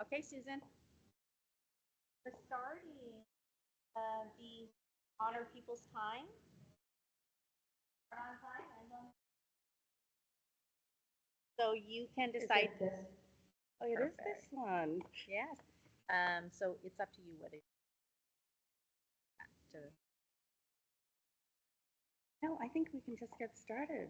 Okay, Susan. For starting, the honor people's time. Start on time, end on. So you can decide. Is it this? Oh, it is this one. Yes. So it's up to you whether to. No, I think we can just get started.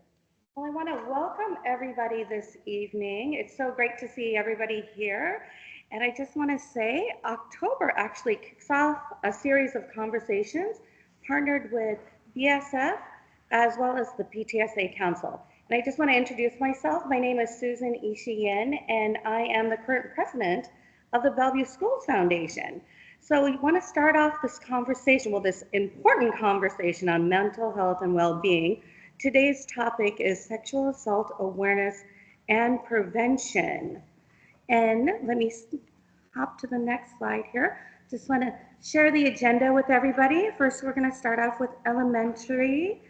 Well, I want to welcome everybody this evening. It's so great to see everybody here. And I just want to say October actually kicks off a series of conversations partnered with BSF as well as the PTSA Council. And I just want to introduce myself. My name is Susan Ishiyin, and I am the current president of the Bellevue Schools Foundation. So we want to start off this conversation, well, this important conversation on mental health and well-being. Today's topic is sexual assault awareness and prevention. And let me hop to the next slide here. Just want to share the agenda with everybody. First, we're going to start off with elementary,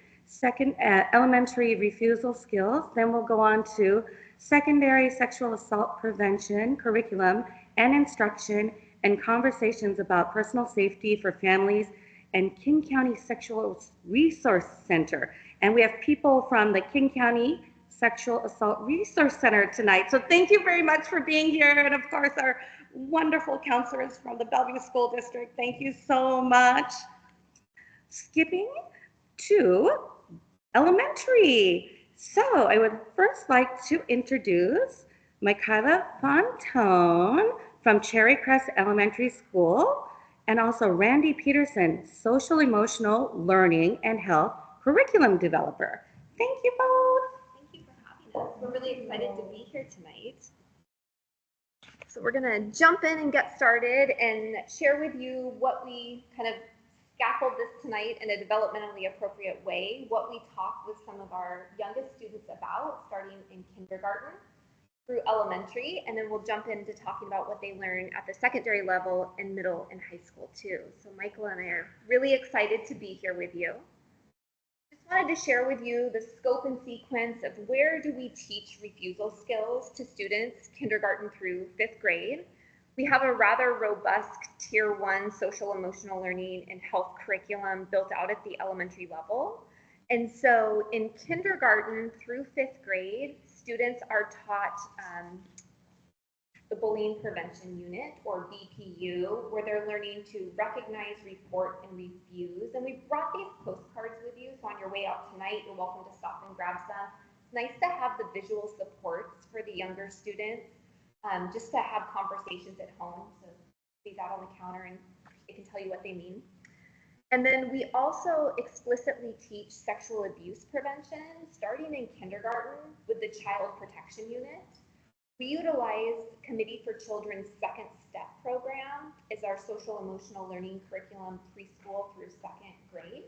elementary refusal skills. Then we'll go on to secondary sexual assault prevention, curriculum and instruction, and conversations about personal safety for families and King County Sexual Resource Center. And we have people from the King County Sexual Assault Resource Center tonight. So thank you very much for being here. And of course, our wonderful counselors from the Bellevue School District. Thank you so much. Skipping to elementary. So I would first like to introduce Michaela Fontone from Cherry Crest Elementary School, and also Randy Peterson, Social Emotional Learning and Health Curriculum Developer. Thank you both. Thank you for having us. We're really excited to be here tonight. So we're gonna jump in and get started and share with you what we kind of scaffold this tonight in a developmentally appropriate way, what we talk with some of our youngest students about, starting in kindergarten through elementary, and then we'll jump into talking about what they learn at the secondary level and middle and high school too. So Michael and I are really excited to be here with you. Just wanted to share with you the scope and sequence of where do we teach refusal skills to students kindergarten through 5th grade. We have a rather robust Tier 1 social emotional learning and health curriculum built out at the elementary level. And so in kindergarten through 5th grade, students are taught the Bullying Prevention Unit, or BPU, where they're learning to recognize, report, and refuse. And we brought these postcards with you, so on your way out tonight, you're welcome to stop and grab some. It's nice to have the visual supports for the younger students, just to have conversations at home. So these out on the counter and they can tell you what they mean. And then we also explicitly teach sexual abuse prevention, starting in kindergarten with the Child Protection Unit. We utilize Committee for Children's Second Step program as our social emotional learning curriculum preschool through 2nd grade.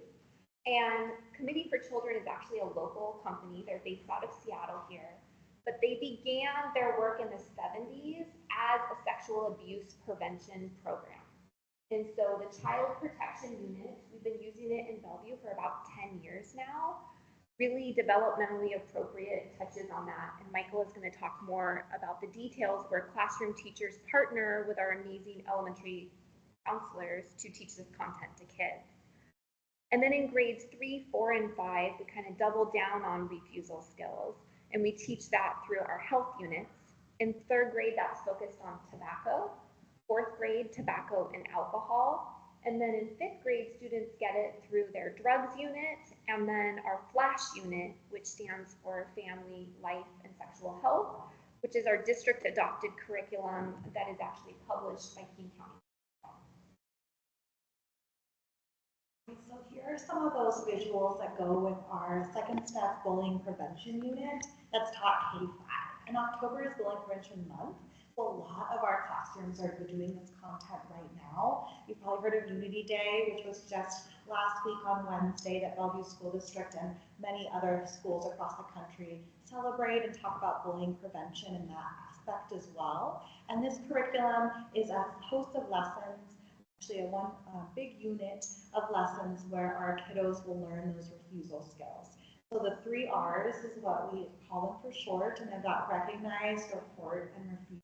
And Committee for Children is actually a local company. They're based out of Seattle here. But they began their work in the 70s as a sexual abuse prevention program. And so the Child Protection Unit, we've been using it in Bellevue for about 10 years now. Really developmentally appropriate touches on that. And Michael is going to talk more about the details where classroom teachers partner with our amazing elementary counselors to teach this content to kids. And then in grades 3, 4, and 5, we kind of double down on refusal skills. And we teach that through our health units. In 3rd grade, that's focused on tobacco. 4th grade, tobacco and alcohol. And then in 5th grade, students get it through their drugs unit, and then our FLASH unit, which stands for Family, Life, and Sexual Health, which is our district adopted curriculum that is actually published by King County. So here are some of those visuals that go with our Second Step Bullying Prevention Unit that's taught K-5. And October is Bullying Prevention Month. A lot of our classrooms are doing this content right now. You've probably heard of Unity Day, which was just last week on Wednesday that Bellevue School District and many other schools across the country celebrate and talk about bullying prevention in that aspect as well. And this curriculum is a host of lessons, actually one big unit of lessons where our kiddos will learn those refusal skills. So the 3 R's is what we call them for short, and they've got recognize, report, and refuse.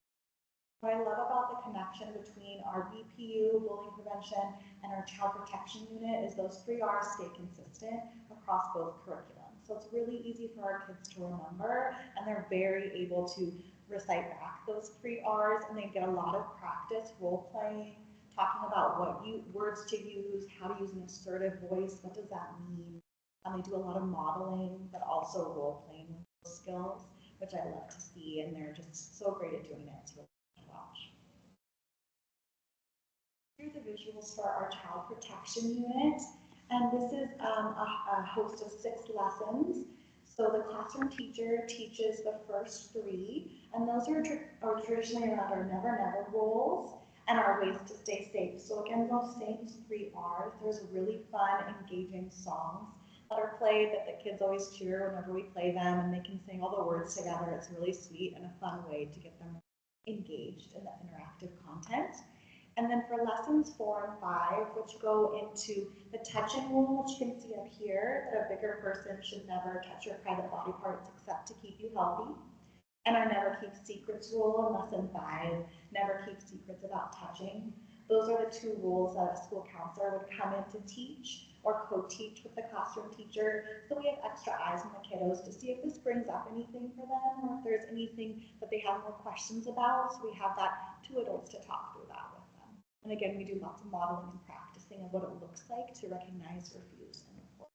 What I love about the connection between our BPU, bullying prevention, and our child protection unit is those 3 R's stay consistent across both curriculums. So it's really easy for our kids to remember, and they're very able to recite back those 3 R's, and they get a lot of practice role playing, talking about words to use, how to use an assertive voice, what does that mean? They do a lot of modeling, but also role playing with those skills, which I love to see, and they're just so great at doing it. It's really fun to watch. Here are the visuals for our child protection unit, and this is a host of 6 lessons. So the classroom teacher teaches the first 3, and those are traditionally around our never never rules and our ways to stay safe. So again, those same 3 R's. There's really fun, engaging songs that are played that the kids always cheer whenever we play them, and they can sing all the words together. It's really sweet and a fun way to get them engaged in the interactive content. And then for lessons 4 and 5, which go into the touching rule, which you can see up here, that a bigger person should never touch your private body parts except to keep you healthy. And our never keep secrets rule in lesson 5, never keep secrets about touching. Those are the 2 rules that a school counselor would come in to teach or co-teach with the classroom teacher. So we have extra eyes on the kiddos to see if this brings up anything for them or if there's anything that they have more questions about. So we have that 2 adults to talk through that with them. And again, we do lots of modeling and practicing of what it looks like to recognize, refuse, and report.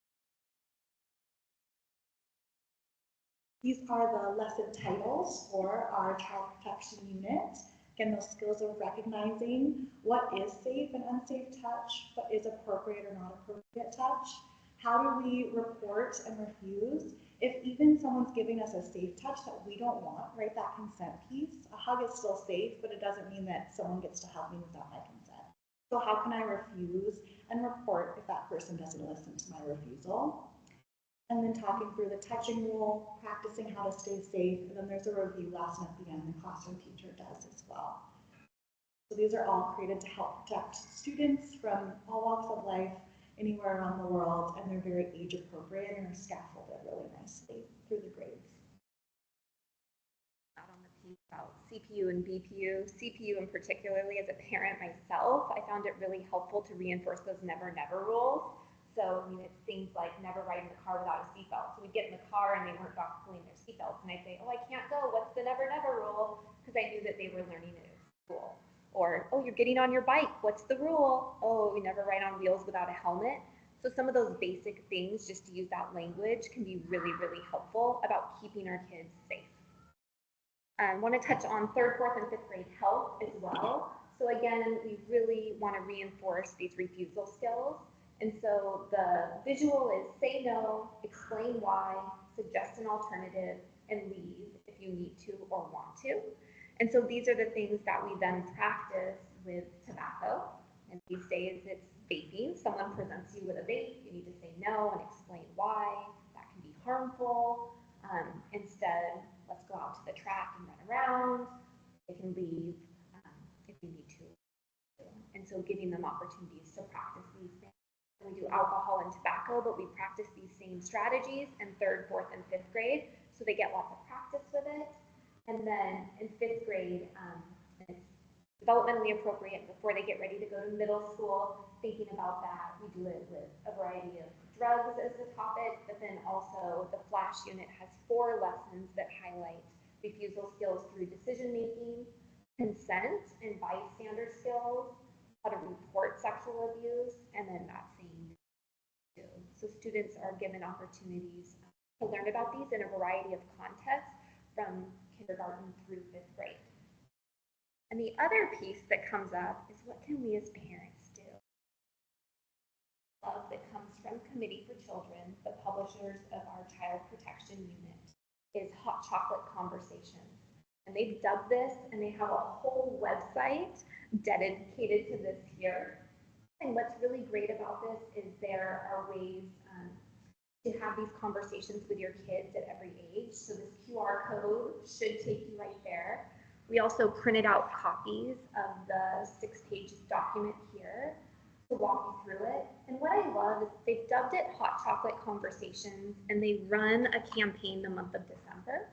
These are the lesson titles for our child protection unit. Again, those skills of recognizing what is safe and unsafe touch, what is appropriate or not appropriate touch. How do we report and refuse if even someone's giving us a safe touch that we don't want, right? That consent piece. A hug is still safe, but it doesn't mean that someone gets to help me without my consent. So how can I refuse and report if that person doesn't listen to my refusal? And then talking through the touching rule, practicing how to stay safe, and then there's a review lesson at the end the classroom teacher does as well. So these are all created to help protect students from all walks of life, anywhere around the world, and they're very age appropriate and are scaffolded really nicely through the grades. Out on the piece about CPU and BPU, CPU and particularly as a parent myself, I found it really helpful to reinforce those never never rules. So, I mean, it's things like never ride in the car without a seatbelt. So we'd get in the car and they weren't pulling their seatbelts. And I'd say, oh, I can't go. What's the never, never rule? Because I knew that they were learning it at school. Or, oh, you're getting on your bike. What's the rule? Oh, we never ride on wheels without a helmet. So some of those basic things, just to use that language, can be really, really helpful about keeping our kids safe. I want to touch on 3rd, 4th, and 5th grade health as well. So again, we really want to reinforce these refusal skills. And so the visual is say no, explain why, suggest an alternative, and leave if you need to or want to. And so these are the things that we then practice with tobacco. And these days it's vaping. Someone presents you with a vape, you need to say no and explain why. That can be harmful. Instead, let's go out to the track and run around. They can leave if you need to. And so giving them opportunities to practice these things. We do alcohol and tobacco, but we practice these same strategies in 3rd, 4th, and 5th grade. So they get lots of practice with it. And then in 5th grade, it's developmentally appropriate before they get ready to go to middle school, thinking about that. We do it with a variety of drugs as the topic, but then also the Flash unit has 4 lessons that highlight refusal skills through decision making, consent and bystander skills, how to report sexual abuse, and then not saying no. So students are given opportunities to learn about these in a variety of contexts from kindergarten through 5th grade. And the other piece that comes up is what can we as parents do? Love that comes from Committee for Children, the publishers of our child protection unit, is Hot Chocolate Conversations. And they've dubbed this, and they have a whole website dedicated to this here. And what's really great about this is there are ways to have these conversations with your kids at every age. So this QR code should take you right there. We also printed out copies of the 6-page document here to walk you through it. And what I love is they've dubbed it Hot Chocolate Conversations, and they run a campaign the month of December.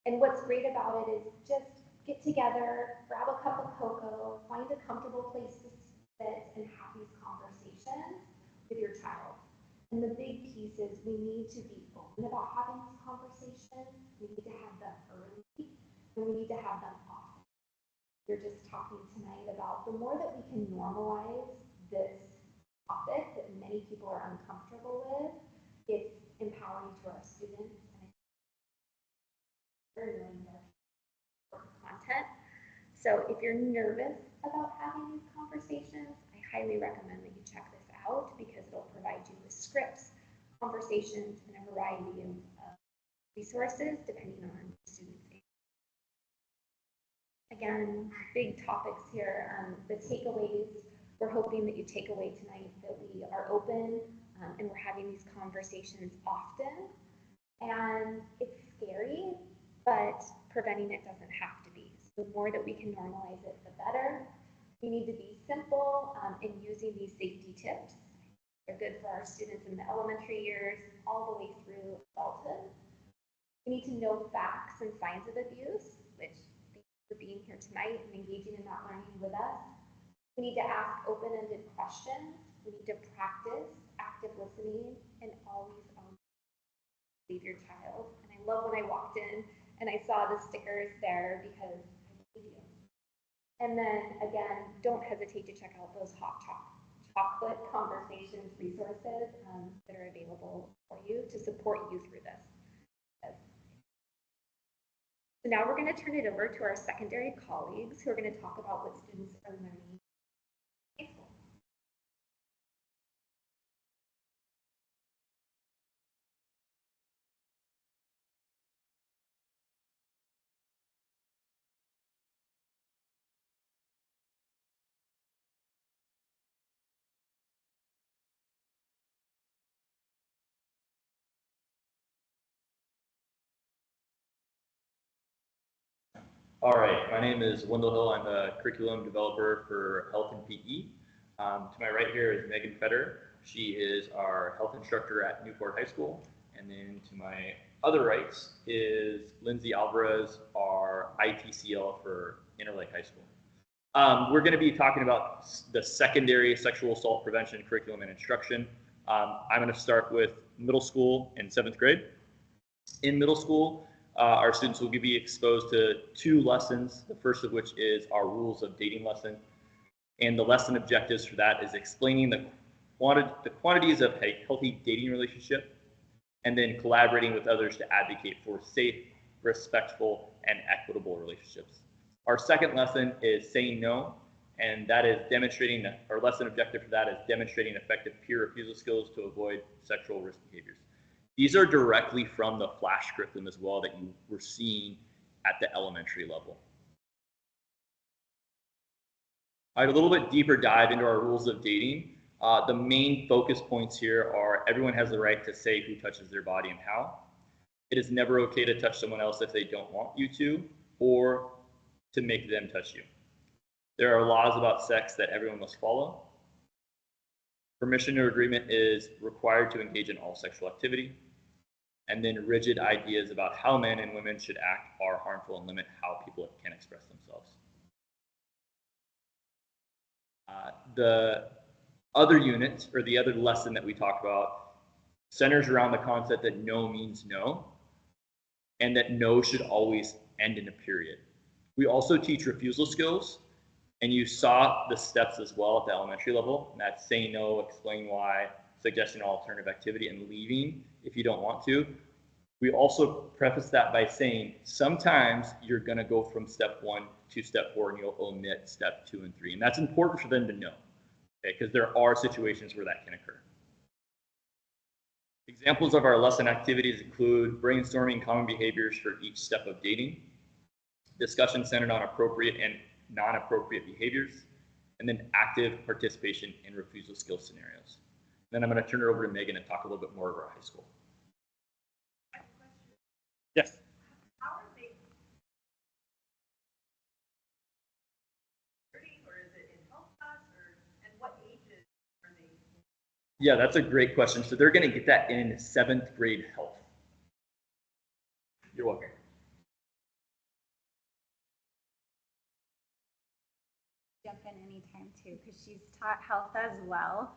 And what's great about it is just get together, grab a cup of cocoa, find a comfortable place to sit and have these conversations with your child. And the big piece is we need to be open about having these conversations. We need to have them early, and we need to have them often. We're just talking tonight about the more that we can normalize this topic that many people are uncomfortable with, it's empowering to our students and they're knowing their content. So if you're nervous about having these conversations, I highly recommend that you check this out because it'll provide you with scripts, conversations, and a variety of resources depending on the student's age. Again, big topics here. The takeaways, we're hoping that you take away tonight that we are open and we're having these conversations often. And it's scary, but preventing it doesn't have to be. So the more that we can normalize it, the better. We need to be simple in using these safety tips. They're good for our students in the elementary years all the way through adulthood. We need to know facts and signs of abuse, which thank you for being here tonight and engaging in that learning with us. We need to ask open-ended questions. We need to practice active listening and always leave your child. And I love when I walked in and I saw the stickers there because I believe you. And then again, don't hesitate to check out those hot chocolate conversations resources that are available for you to support you through this. So now we're going to turn it over to our secondary colleagues who are going to talk about what students are learning in high school. All right, my name is Wendell Hill. I'm a curriculum developer for health and PE. To my right here is Megan Fetter. She is our health instructor at Newport High School. And then to my other right is Lindsay Alvarez, our ITCL for Interlake High School. We're going to be talking about the secondary sexual assault prevention curriculum and instruction. I'm going to start with middle school and 7th grade. In middle school, our students will be exposed to 2 lessons, the first of which is our rules of dating lesson. And the lesson objectives for that is explaining the quantities of a healthy dating relationship, and then collaborating with others to advocate for safe, respectful, and equitable relationships. Our second lesson is saying no, and that is demonstrating, our lesson objective for that is demonstrating effective peer refusal skills to avoid sexual risk behaviors. These are directly from the FLASH curriculum as well that you were seeing at the elementary level. All right, a little bit deeper dive into our rules of dating. The main focus points here are everyone has the right to say who touches their body and how. It is never okay to touch someone else if they don't want you to, or to make them touch you. There are laws about sex that everyone must follow. Permission or agreement is required to engage in all sexual activity. And then rigid ideas about how men and women should act are harmful and limit how people can express themselves. The other unit, or the other lesson that we talk about, centers around the concept that no means no, and that no should always end in a period. We also teach refusal skills, and you saw the steps as well at the elementary level, and that's saying no, explain why, suggesting alternative activity, and leaving if you don't want to. We also preface that by saying sometimes you're going to go from step 1 to step 4 and you'll omit step 2 and 3. And that's important for them to know, okay, because there are situations where that can occur. Examples of our lesson activities include brainstorming common behaviors for each step of dating, discussion centered on appropriate and non-appropriate behaviors, and then active participation in refusal skill scenarios. Then I'm going to turn it over to Megan and talk a little bit more about high school. Yes. How are they learning, or is it in health class, and what ages are they? Yeah, that's a great question. So they're going to get that in 7th grade health. You're welcome. jump in anytime too, because she's taught health as well.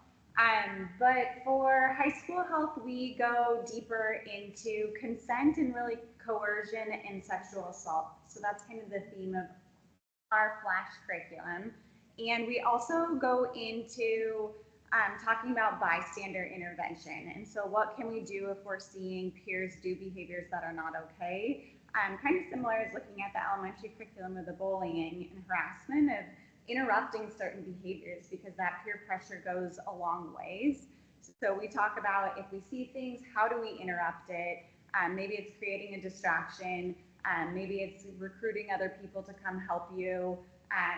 But for high school health, we go deeper into consent and really coercion and sexual assault. So that's kind of the theme of our flash curriculum. And we also go into talking about bystander intervention. And so what can we do if we're seeing peers do behaviors that are not okay? Kind of similar as looking at the elementary curriculum of the bullying and harassment of interrupting certain behaviors, because that peer pressure goes a long ways. So we talk about, if we see things, how do we interrupt it? Maybe it's creating a distraction. Maybe it's recruiting other people to come help you.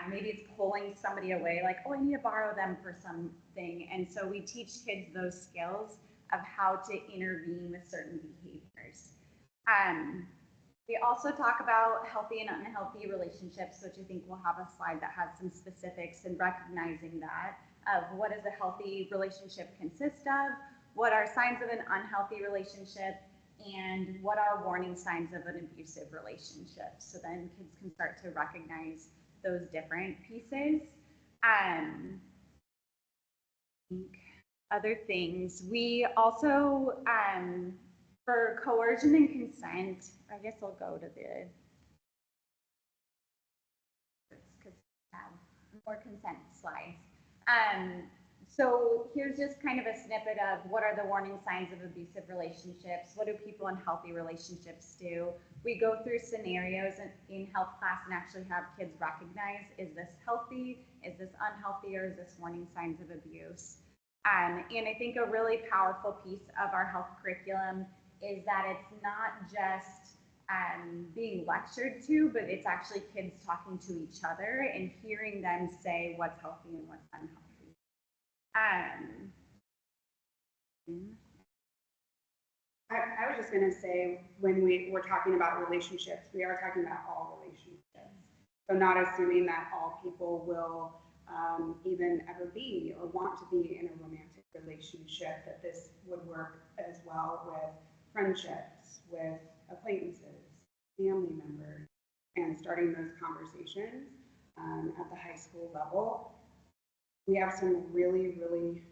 Maybe it's pulling somebody away, like, oh, I need to borrow them for something. And so we teach kids those skills of how to intervene with certain behaviors. We also talk about healthy and unhealthy relationships, which I think we'll have a slide that has some specifics in recognizing that, of what does a healthy relationship consist of, what are signs of an unhealthy relationship, and what are warning signs of an abusive relationship. So then kids can start to recognize those different pieces. Other things, we also, for coercion and consent, I guess I'll go to the, because I have more consent slides. So here's just kind of a snippet of what are the warning signs of abusive relationships, what do people in healthy relationships do. We go through scenarios in health class and actually have kids recognize, is this healthy, is this unhealthy, or is this warning signs of abuse? And I think a really powerful piece of our health curriculum is that it's not just being lectured to, but it's actually kids talking to each other and hearing them say what's healthy and what's unhealthy. I was just going to say, when we're talking about relationships, we are talking about all relationships. So not assuming that all people will even ever be or want to be in a romantic relationship, that this would work as well with friendships, with acquaintances, family members, and starting those conversations at the high school level. We have some really, really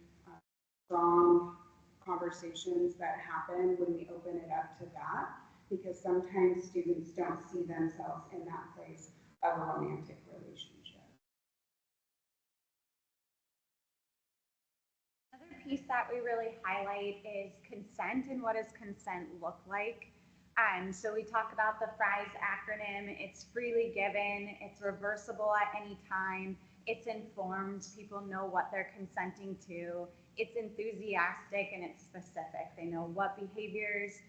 strong conversations that happen when we open it up to that, because sometimes students don't see themselves in that place of a romantic relationship. Another piece that we really highlight is consent and what does consent look like. So we talk about the FRIES acronym. It's freely given, it's reversible at any time, it's informed, people know what they're consenting to, it's enthusiastic, and it's specific. They know what behaviors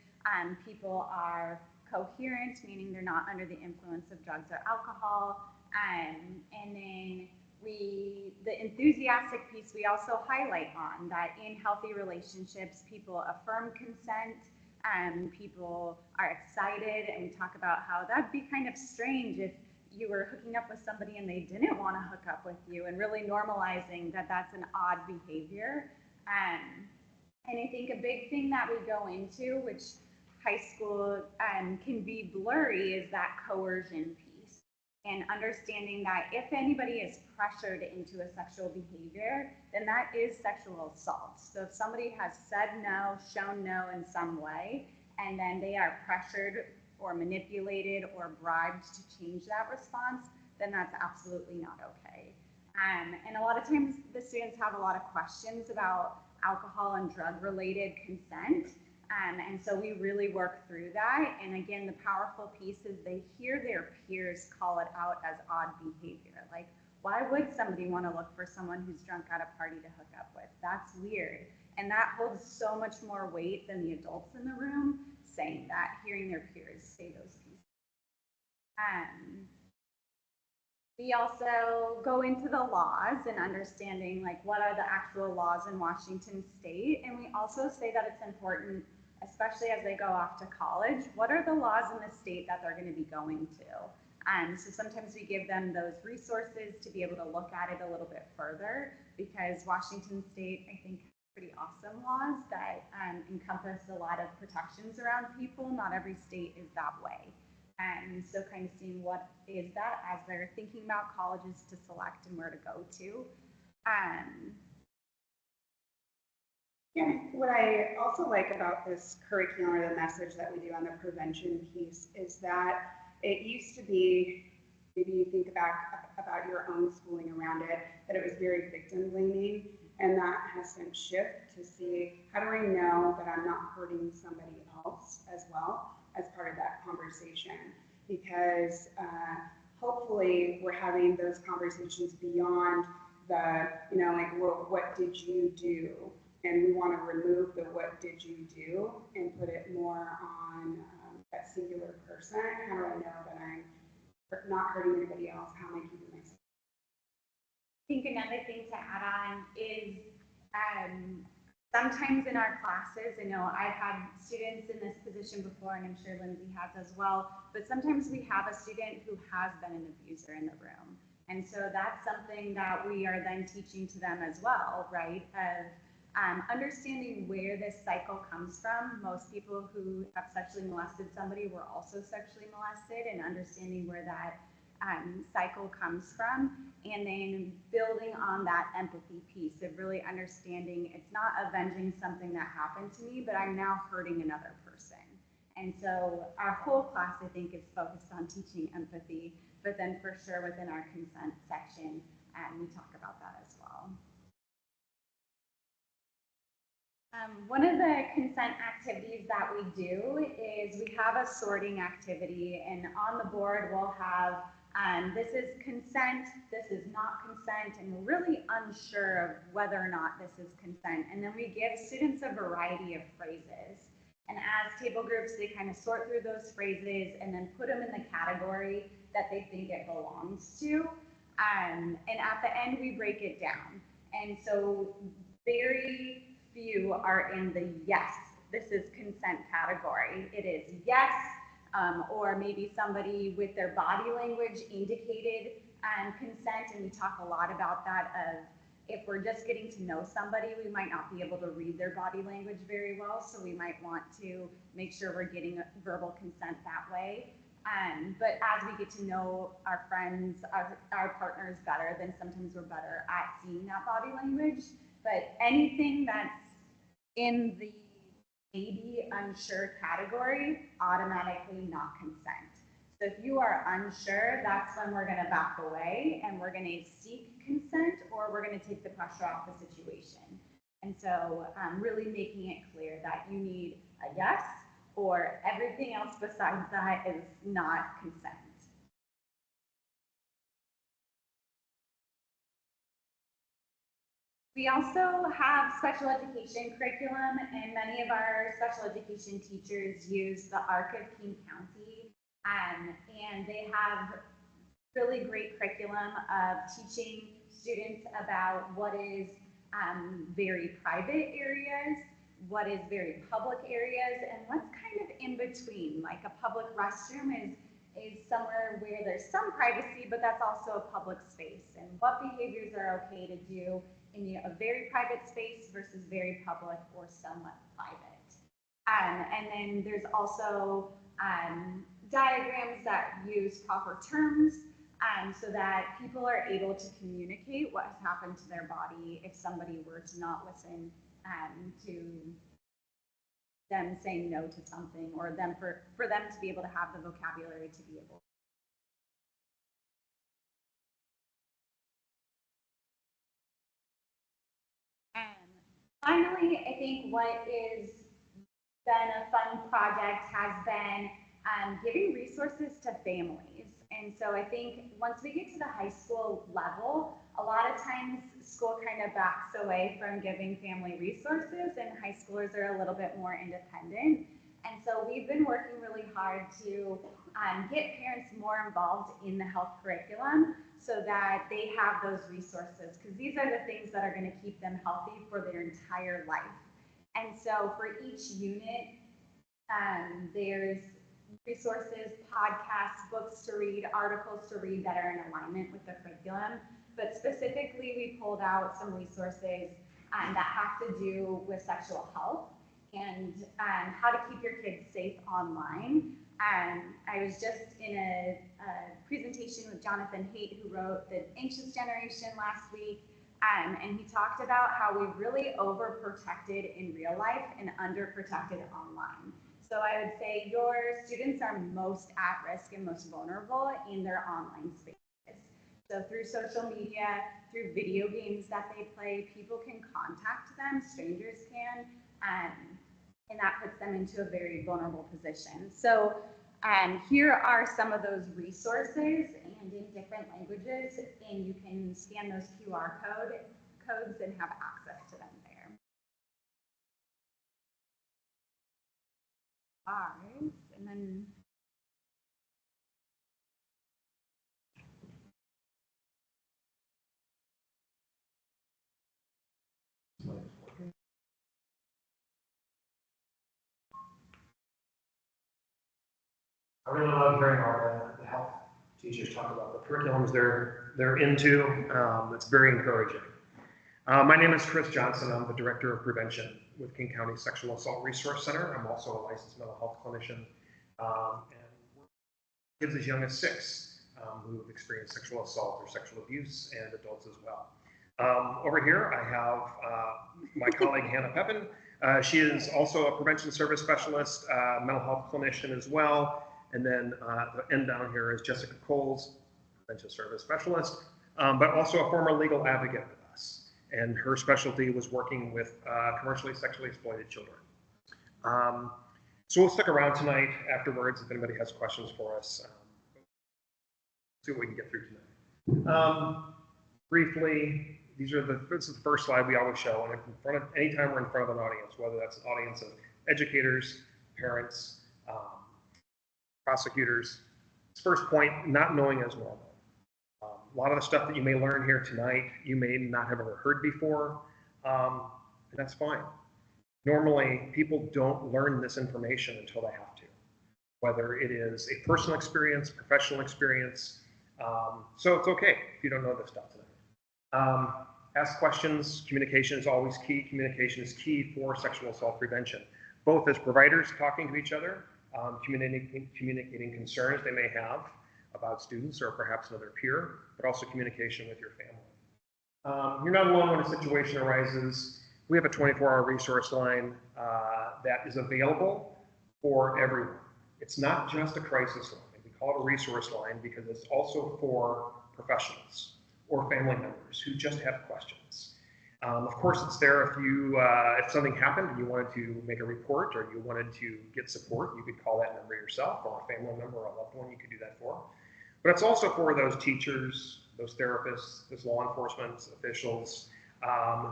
people are coherent, meaning they're not under the influence of drugs or alcohol. And then the enthusiastic piece we also highlight on, that in healthy relationships, people affirm consent, people are excited, and we talk about how that'd be kind of strange if you were hooking up with somebody and they didn't want to hook up with you, and really normalizing that that's an odd behavior. And I think a big thing that we go into, which high school can be blurry, is that coercion piece, and understanding that if anybody is pressured into a sexual behavior, then that is sexual assault. So if somebody has said no, shown no in some way, and then they are pressured or manipulated or bribed to change that response, then that's absolutely not okay. And a lot of times the students have a lot of questions about alcohol and drug related consent. And so we really work through that. And again, the powerful piece is they hear their peers call it out as odd behavior. Like, why would somebody want to look for someone who's drunk at a party to hook up with? That's weird. And that holds so much more weight than the adults in the room saying that, hearing their peers say those pieces. We also go into the laws and understanding, like, what are the actual laws in Washington State. And we also say that it's important, especially as they go off to college, what are the laws in the state that they're going to be going to? So sometimes we give them those resources to be able to look at it a little bit further, because Washington State, I think, pretty awesome laws that encompass a lot of protections around people. Not every state is that way. And so kind of seeing what is that as they're thinking about colleges to select and where to go to. Yeah, what I also like about this curriculum or the message that we do on the prevention piece is that it used to be, maybe you think back about your own schooling around it, that it was very victim blaming, and that has since shifted to see how do I know that I'm not hurting somebody else as well as part of that conversation, because hopefully we're having those conversations beyond the, like, well, what did you do? And we want to remove the what did you do and put it more on that singular person. How do I know that I'm not hurting anybody else? How am I keeping myself? I think another thing to add on is sometimes in our classes, I know I've had students in this position before, and I'm sure Lindsay has as well, but sometimes we have a student who has been an abuser in the room. And so that's something that we are then teaching to them as well, right? Of understanding where this cycle comes from. Most people who have sexually molested somebody were also sexually molested, and understanding where that cycle comes from, and then building on that empathy piece of really understanding it's not avenging something that happened to me, but I'm now hurting another person. And so our whole class, I think, is focused on teaching empathy, but then for sure within our consent section, we talk about that as well. One of the consent activities that we do is we have a sorting activity, and on the board we'll have this is consent, this is not consent, and we're really unsure of whether or not this is consent. And then we give students a variety of phrases. And as table groups, they kind of sort through those phrases and then put them in the category that they think it belongs to. And at the end, we break it down. And so very few are in the yes, this is consent category. It is yes, or maybe somebody with their body language indicated consent, and we talk a lot about that of if we're just getting to know somebody, we might not be able to read their body language very well, so we might want to make sure we're getting verbal consent that way. But as we get to know our friends, our partners better, then sometimes we're better at seeing that body language. But anything that's in the maybe unsure category, automatically not consent. So if you are unsure, that's when we're gonna back away and we're gonna seek consent, or we're gonna take the pressure off the situation. And so really making it clear that you need a yes, or everything else besides that is not consent. We also have special education curriculum, and many of our special education teachers use the ARC of King County, and they have really great curriculum of teaching students about what is very private areas, what is very public areas, and what's kind of in between. Like a public restroom is somewhere where there's some privacy, but that's also a public space, and what behaviors are okay to do in a very private space versus very public or somewhat private. And then there's also diagrams that use proper terms so that people are able to communicate what has happened to their body if somebody were to not listen to them saying no to something, or them for them to be able to have the vocabulary to be able. Finally, I think what is been a fun project has been giving resources to families. And so I think once we get to the high school level, a lot of times school kind of backs away from giving family resources, and high schoolers are a little bit more independent. And so we've been working really hard to get parents more involved in the health curriculum so that they have those resources, because these are the things that are going to keep them healthy for their entire life. And so for each unit, there's resources, podcasts, books to read, articles to read that are in alignment with the curriculum. But specifically, we pulled out some resources that have to do with sexual health and how to keep your kids safe online. I was just in a presentation with Jonathan Haidt, who wrote The Anxious Generation last week, and he talked about how we really overprotected in real life and underprotected online. So I would say your students are most at risk and most vulnerable in their online spaces. So through social media, through video games that they play, people can contact them, strangers can, and that puts them into a very vulnerable position. So here are some of those resources, and in different languages, and you can scan those QR codes and have access to them there. All right, and then I really love hearing all the health teachers talk about the curriculums they're into. It's very encouraging. My name is Chris Johnson. I'm the Director of Prevention with King County Sexual Assault Resource Center. I'm also a licensed mental health clinician, and kids as young as 6 who have experienced sexual assault or sexual abuse, and adults as well. Over here, I have my colleague Hannah Pepin. She is also a prevention service specialist, mental health clinician as well. And then the end down here is Jessica Coles, prevention service specialist, but also a former legal advocate with us. And her specialty was working with commercially sexually exploited children. So we'll stick around tonight afterwards if anybody has questions for us. See what we can get through tonight. Briefly, this is the first slide we always show, and anytime we're in front of an audience, whether that's an audience of educators, parents, prosecutors. First point, not knowing is normal. A lot of the stuff that you may learn here tonight, you may not have ever heard before, and that's fine. Normally, people don't learn this information until they have to, whether it is a personal experience, professional experience. So it's okay if you don't know this stuff tonight. Ask questions. Communication is always key. Communication is key for sexual assault prevention, both as providers talking to each other, communicating concerns they may have about students or perhaps another peer, but also communication with your family. You're not alone when a situation arises. We have a 24-hour resource line that is available for everyone. It's not just a crisis line. We call it a resource line because it's also for professionals or family members who just have questions. Of course, it's there if something happened and you wanted to make a report or you wanted to get support, you could call that number yourself, or a family member or a loved one you could do that for. But it's also for those teachers, those therapists, those law enforcement officials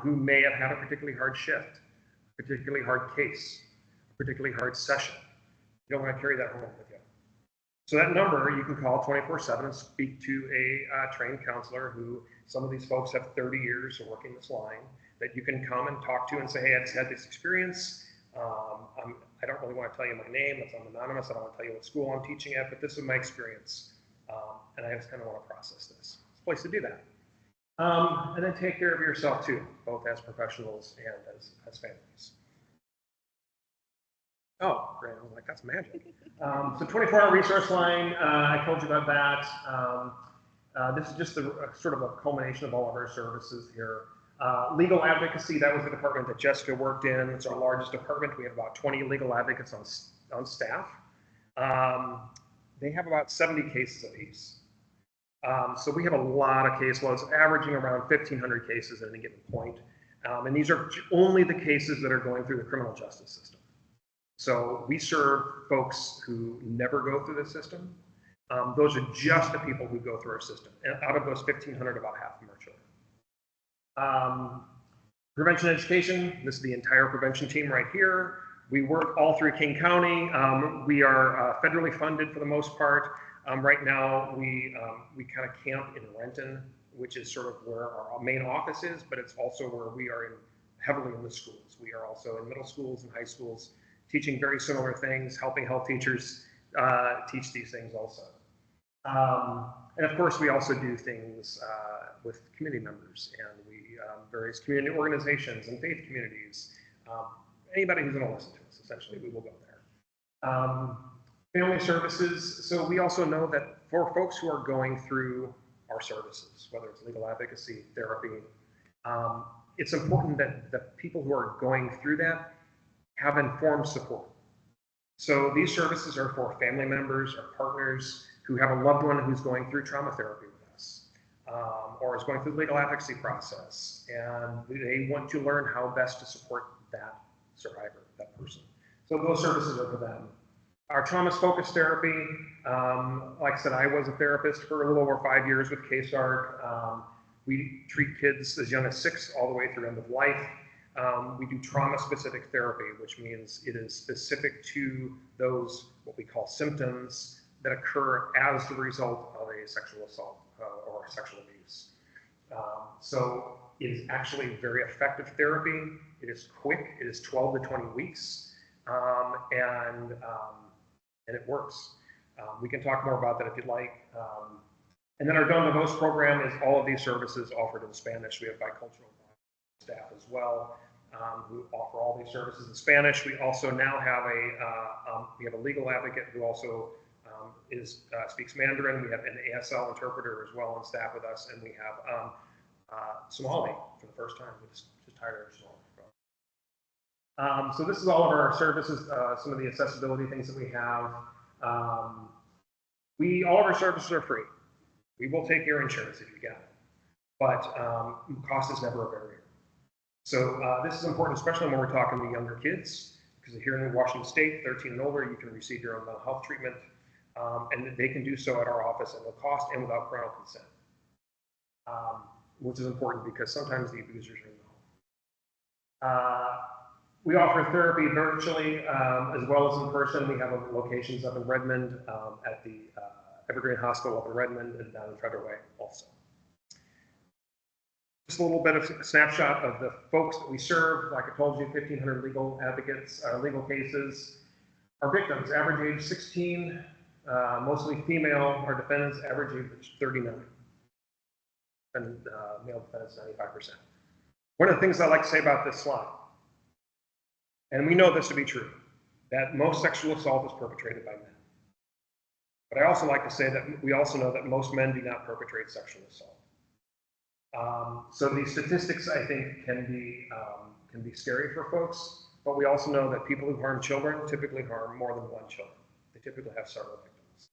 who may have had a particularly hard shift, a particularly hard case, a particularly hard session. You don't want to carry that home with you. So that number you can call 24/7 and speak to a trained counselor who, some of these folks have 30 years of working this line, that you can come and talk to and say, hey, I've had this experience. I don't really want to tell you my name. I'm anonymous. I don't want to tell you what school I'm teaching at, but this is my experience. And I just kind of want to process this. It's a place to do that. And then take care of yourself too, both as professionals and as families. Oh, great. I was like, that's magic. So 24-hour resource line, I told you about that. This is just sort of a culmination of all of our services here. Legal advocacy, that was the department that Jessica worked in. It's our largest department. We have about 20 legal advocates on staff. They have about 70 cases apiece. So we have a lot of caseloads, averaging around 1,500 cases at any given point. And these are only the cases that are going through the criminal justice system. So we serve folks who never go through the system. Those are just the people who go through our system. And out of those 1,500, about half of them are children. Prevention education, this is the entire prevention team right here. We work all through King County. We are federally funded for the most part. Right now, we kind of camp in Renton, which is sort of where our main office is, but it's also where we are heavily in the schools. We are also in middle schools and high schools, teaching very similar things, helping health teachers teach these things also. And of course, we also do things with community members and various community organizations and faith communities. Anybody who's going to listen to us, essentially, we will go there. Family services, so we also know that for folks who are going through our services, whether it's legal advocacy, therapy, it's important that the people who are going through that have informed support. So these services are for family members or partners who have a loved one who's going through trauma therapy with us, or is going through the legal advocacy process, and they want to learn how best to support that survivor, that person. So those services are for them. Our trauma-focused therapy, like I said, I was a therapist for a little over 5 years with KSART. We treat kids as young as 6 all the way through end of life. We do trauma-specific therapy, which means it is specific to those, what we call symptoms, that occur as the result of a sexual assault or sexual abuse. So it is actually very effective therapy. It is quick. It is 12 to 20 weeks, and it works. We can talk more about that if you'd like. And then our Don DeVos program is all of these services offered in Spanish. We have bicultural staff as well who offer all these services in Spanish. We also now have a legal advocate who also speaks Mandarin. We have an ASL interpreter as well on staff with us, and we have Somali for the first time. We just hired a Somali. So this is all of our services, some of the accessibility things that we have. All of our services are free. We will take your insurance if you get it, but cost is never a barrier. So this is important, especially when we're talking to younger kids, because here in Washington State, 13 and older, you can receive your own mental health treatment, and they can do so at our office at no cost and without parental consent, which is important because sometimes the abusers are in the home. We offer therapy virtually as well as in person. We have locations up in Redmond at the Evergreen Hospital up in Redmond and down in Federal Way also. Just a little bit of a snapshot of the folks that we serve. Like I told you, 1,500 legal advocates, legal cases. Our victims, average age 16, mostly female. Our defendants, average age 39. And male defendants, 95%. One of the things I like to say about this slide, and we know this to be true, that most sexual assault is perpetrated by men. But I also like to say that we also know that most men do not perpetrate sexual assault. So these statistics, I think, can be scary for folks, but we also know that people who harm children typically harm more than one child. They typically have several victims.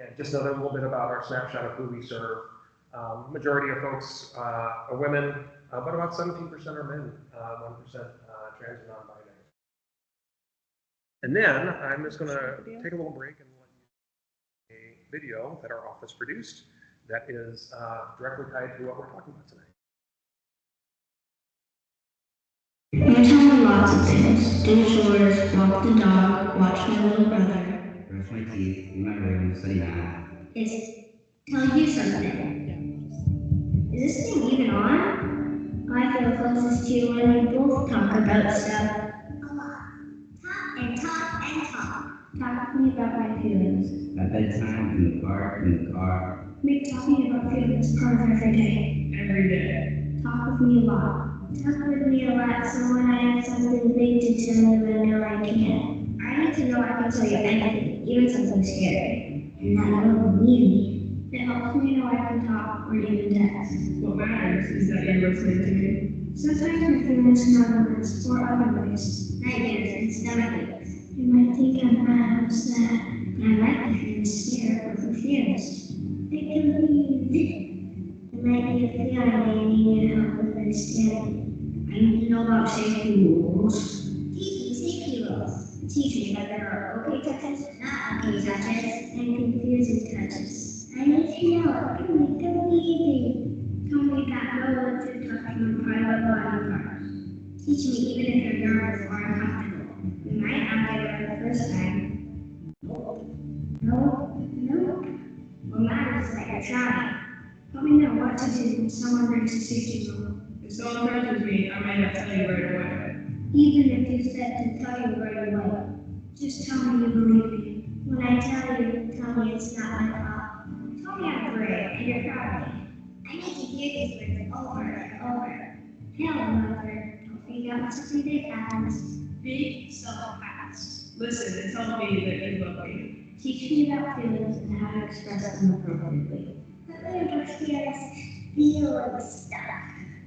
And just another little bit about our snapshot of who we serve. Majority of folks are women, but about 17% are men, 1% trans and non-binary. And then I'm just going to take a little break and let you see a video that our office produced that is directly tied to what we're talking about tonight. I tell her lots of things. Do chores, walk the dog, watch my little brother. Brush my teeth, do my room, study math. It's tell you something. Is this thing even on? I feel closest to you when we both talk about stuff. A lot. Talk and talk and talk. Talk to me about my feelings. At bedtime, in the park, in the car. Make talking about feelings part of every day. Every day. Talk with me a lot. Talk with me a lot so when I have something big to tell you, I know I can. I need to know I can tell you anything, even something scary. And that you don't believe me. It helps me know I can talk or even text. What matters is that you're listening to me. Sometimes my feelings come out of words or other ways. Nightmares and stomach aches. You might think I'm mad or sad, and I like to feel scared or confused. It can be. It might be a feeling I need your help with understanding. I need to know about safety rules. Teach me safety rules. Teach me that there are okay touches, not okay touches, and confusing touches. I need to know. It can be so easy. Tell me that no one should touch my private body parts. Teach me even if you're nervous or uncomfortable. You might not get it the first time. No. What matters is that you're trying. Let me know what to do when someone breaks a safety rule. If someone touches me, I might not tell you right away. Even if you said to tell you right away, just tell me you believe me. When I tell me it's not my fault. Tell me I'm brave and you're proud of me. I make you hear these words over and over. Hell, mother, don't forget what something big happens. Big stuff happens. relaxed. Listen and tell me that you love me. Teach me about feelings and how to express them appropriately. Let me understand feelings stuff.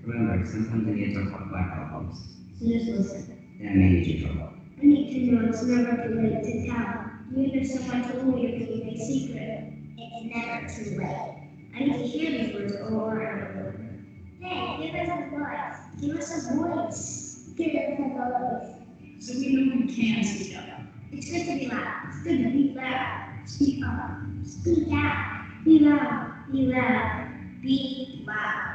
Remember, sometimes I need to talk about problems. So just listen. That may get you in trouble. I need to know it's never too late to tell. Even if someone told me to keep a secret, it's never too late. I need to hear these words over and over. Hey, give us a voice. Give us a voice. Give us a voice. So we know we can speak up. It's good to be loud. It's good to be loud. Speak up. Speak out. Be loud. Be loud. Be loud.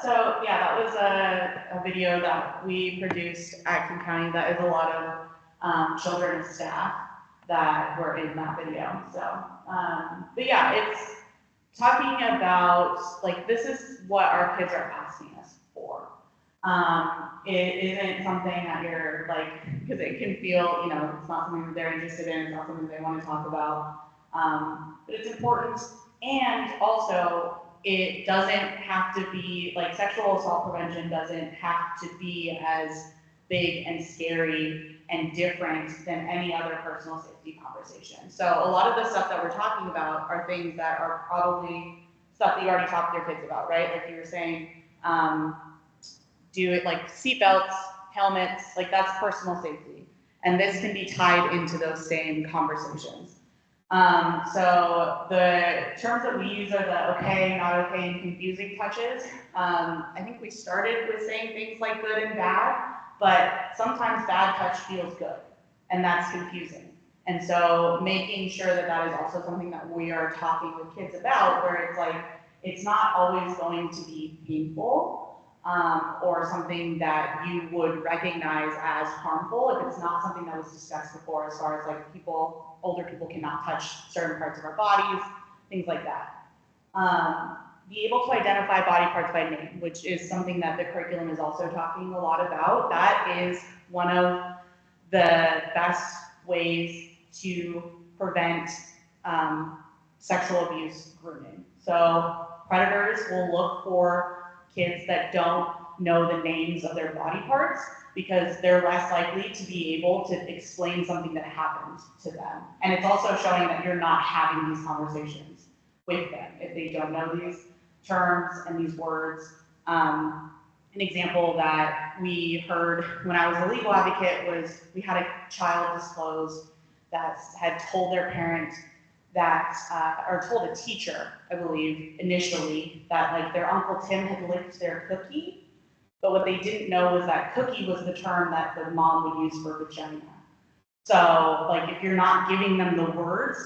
So yeah, that was a video that we produced at King County. That is a lot of children and staff that were in that video. So, but yeah, it's talking about like this is what our kids are asking us for. It isn't something that you're like, because it can feel, it's not something that they're interested in, it's not something they want to talk about. But it's important, and also it doesn't have to be, like sexual assault prevention doesn't have to be as big and scary and different than any other personal safety conversation. So a lot of the stuff that we're talking about are things that are probably stuff that you already talked to your kids about, right? Like you were saying, do it like seatbelts, helmets, like that's personal safety. And this can be tied into those same conversations. So the terms that we use are the okay, not okay, and confusing touches. I think we started with saying things like good and bad, but sometimes bad touch feels good, and that's confusing. And so making sure that that is also something that we are talking with kids about, where it's like, it's not always going to be painful, or something that you would recognize as harmful if it's not something that was discussed before, as far as like older people cannot touch certain parts of our bodies, things like that. Be able to identify body parts by name, which is something that the curriculum is also talking a lot about. That is one of the best ways to prevent sexual abuse grooming. So predators will look for kids that don't know the names of their body parts, because they're less likely to be able to explain something that happened to them. And it's also showing that you're not having these conversations with them if they don't know these terms and these words. An example that we heard when I was a legal advocate was we had a child disclose that had told their parent that, or told a teacher, I believe, initially, that like their Uncle Tim had licked their cookie, but what they didn't know was that cookie was the term that the mom would use for vagina. So like if you're not giving them the words,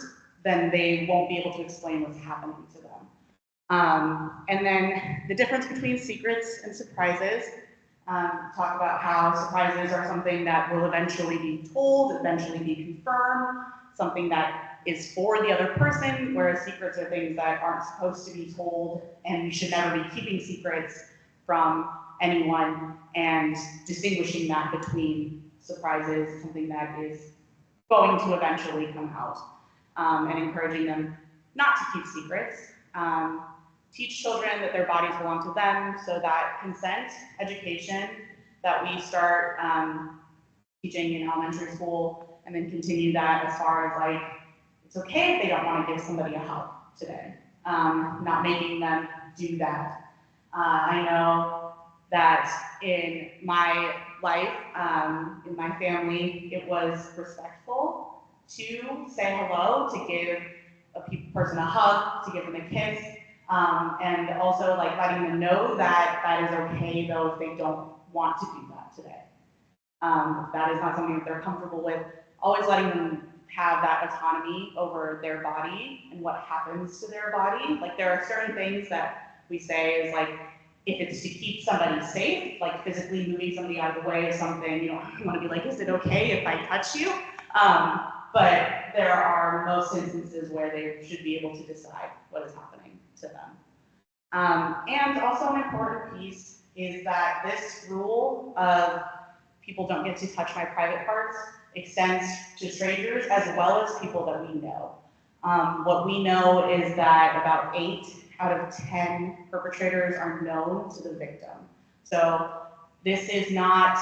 then they won't be able to explain what's happening to them. And then the difference between secrets and surprises. Talk about how surprises are something that will eventually be told, eventually be confirmed, something that is for the other person, whereas secrets are things that aren't supposed to be told, and we should never be keeping secrets from anyone, and distinguishing that between surprises, something that is going to eventually come out, and encouraging them not to keep secrets. Teach children that their bodies belong to them, so that consent education that we start teaching in elementary school, and then continue that as far as like, it's okay if they don't want to give somebody a hug today. Not making them do that. I know that in my life, in my family, it was respectful to say hello, to give a person a hug, to give them a kiss, and also like letting them know that that is okay though if they don't want to do that today. If that is not something that they're comfortable with, always letting them have that autonomy over their body and what happens to their body. Like there are certain things that we say is like, if it's to keep somebody safe, like physically moving somebody out of the way of something, you don't want to be like, is it okay if I touch you? But there are most instances where they should be able to decide what is happening to them. And also an important piece is that this rule of people don't get to touch my private parts extends to strangers as well as people that we know. What we know is that about 8 out of 10 perpetrators are known to the victim. So this is not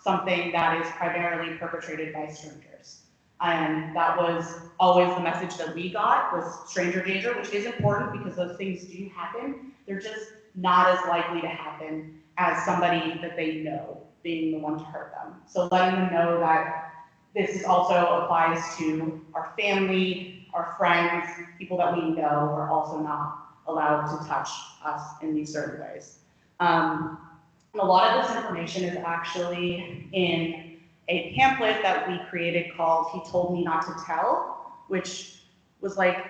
something that is primarily perpetrated by strangers. And that was always the message that we got, was stranger danger, which is important because those things do happen. They're just not as likely to happen as somebody that they know being the one to hurt them. So letting them know that this also applies to our family, our friends, people that we know are also not allowed to touch us in these certain ways. And a lot of this information is actually in a pamphlet that we created called He Told Me Not to Tell, which was like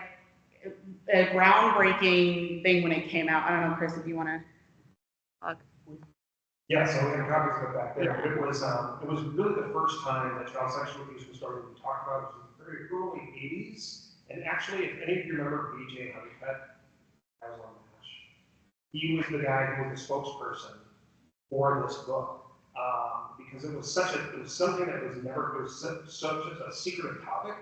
a groundbreaking thing when it came out. I don't know, Chris, if you want to talk. Yeah, so we have copies of it back there. It was really the first time that child sexual abuse was started to be talked about. It was in the very early 80s. And actually, if any of you remember BJ Honeycutt, I was on MASH. He was the guy who was the spokesperson for this book. Because it was something that was never, it was such a secretive topic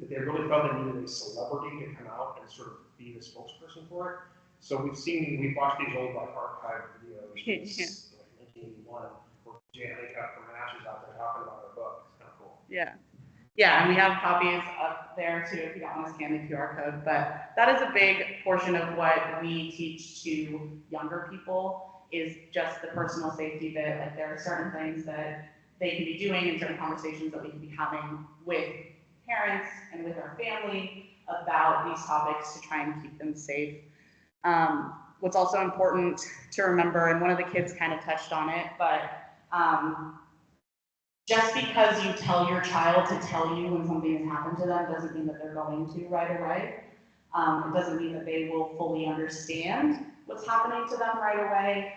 that they really felt they needed a celebrity to come out and sort of be the spokesperson for it. So we've watched these old like archived videos since like 1981 where BJ Honeycutt from MASH is out there talking about our book. It's kind of cool. Yeah. Yeah, and we have copies up there too if you don't want to scan the QR code. But that is a big portion of what we teach to younger people, is just the personal safety bit. Like there are certain things that they can be doing and certain conversations that we can be having with parents and with our family about these topics to try and keep them safe. What's also important to remember, and one of the kids kind of touched on it, but just because you tell your child to tell you when something has happened to them doesn't mean that they're going to right away. It doesn't mean that they will fully understand what's happening to them right away,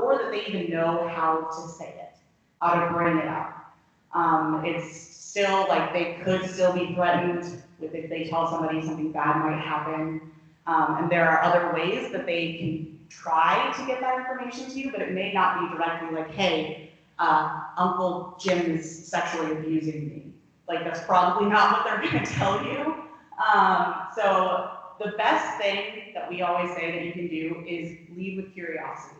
or that they even know how to say it, how to bring it up. It's still like they could still be threatened with if they tell somebody something bad might happen. And there are other ways that they can try to get that information to you, but it may not be directly like, hey, Uncle Jim is sexually abusing me. Like that's probably not what they're gonna tell you. So the best thing that we always say that you can do is lead with curiosity.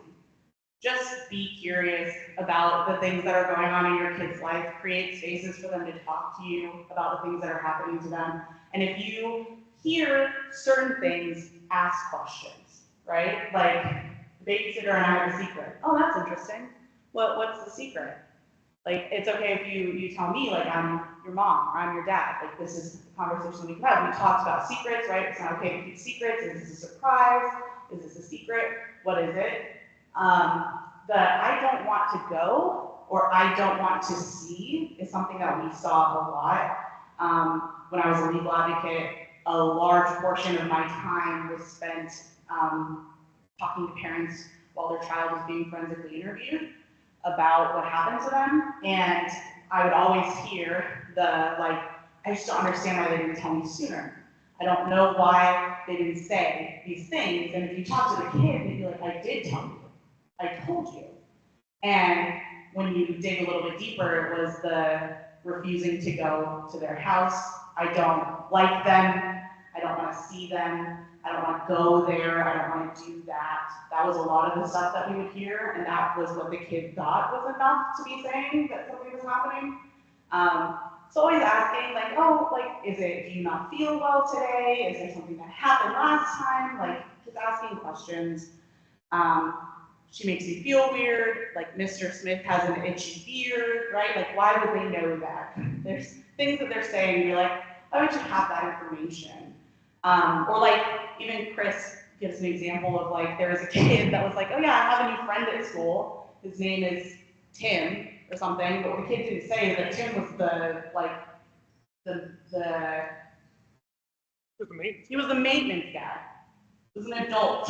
Just be curious about the things that are going on in your kid's life. Create spaces for them to talk to you about the things that are happening to them. And if you hear certain things, ask questions, right? Like, the babysitter and I have a secret. Oh, that's interesting. What's the secret? Like, it's okay if you tell me, like, I'm your mom or I'm your dad. Like, this is a conversation we can have. We talked about secrets, right? It's not okay to keep secrets. Is this a surprise? Is this a secret? What is it? The I don't want to go or I don't want to see is something that we saw a lot. When I was a legal advocate, a large portion of my time was spent talking to parents while their child was being forensically interviewed about what happened to them. And I would always hear the, like, I just don't understand why they didn't tell me sooner. I don't know why they didn't say these things. And if you talk to the kid, they'd be like, I did tell you. I told you. And when you dig a little bit deeper, it was the refusing to go to their house. I don't like them. I don't want to see them. I don't want to go there. I don't want to do that. That was a lot of the stuff that we would hear, and that was what the kid thought was enough to be saying that something was happening. So always asking, like, oh, like, do you not feel well today? Is there something that happened last time? Like, just asking questions. She makes me feel weird, like Mr. Smith has an itchy beard, right? Like, why would they know that? There's things that they're saying, and you're like, oh, I should have that information. Or like, even Chris gives an example of like, there was a kid that was like, oh yeah, I have a new friend at school. His name is Tim or something, but what the kid didn't say is that Tim was he was the maintenance guy. He was an adult.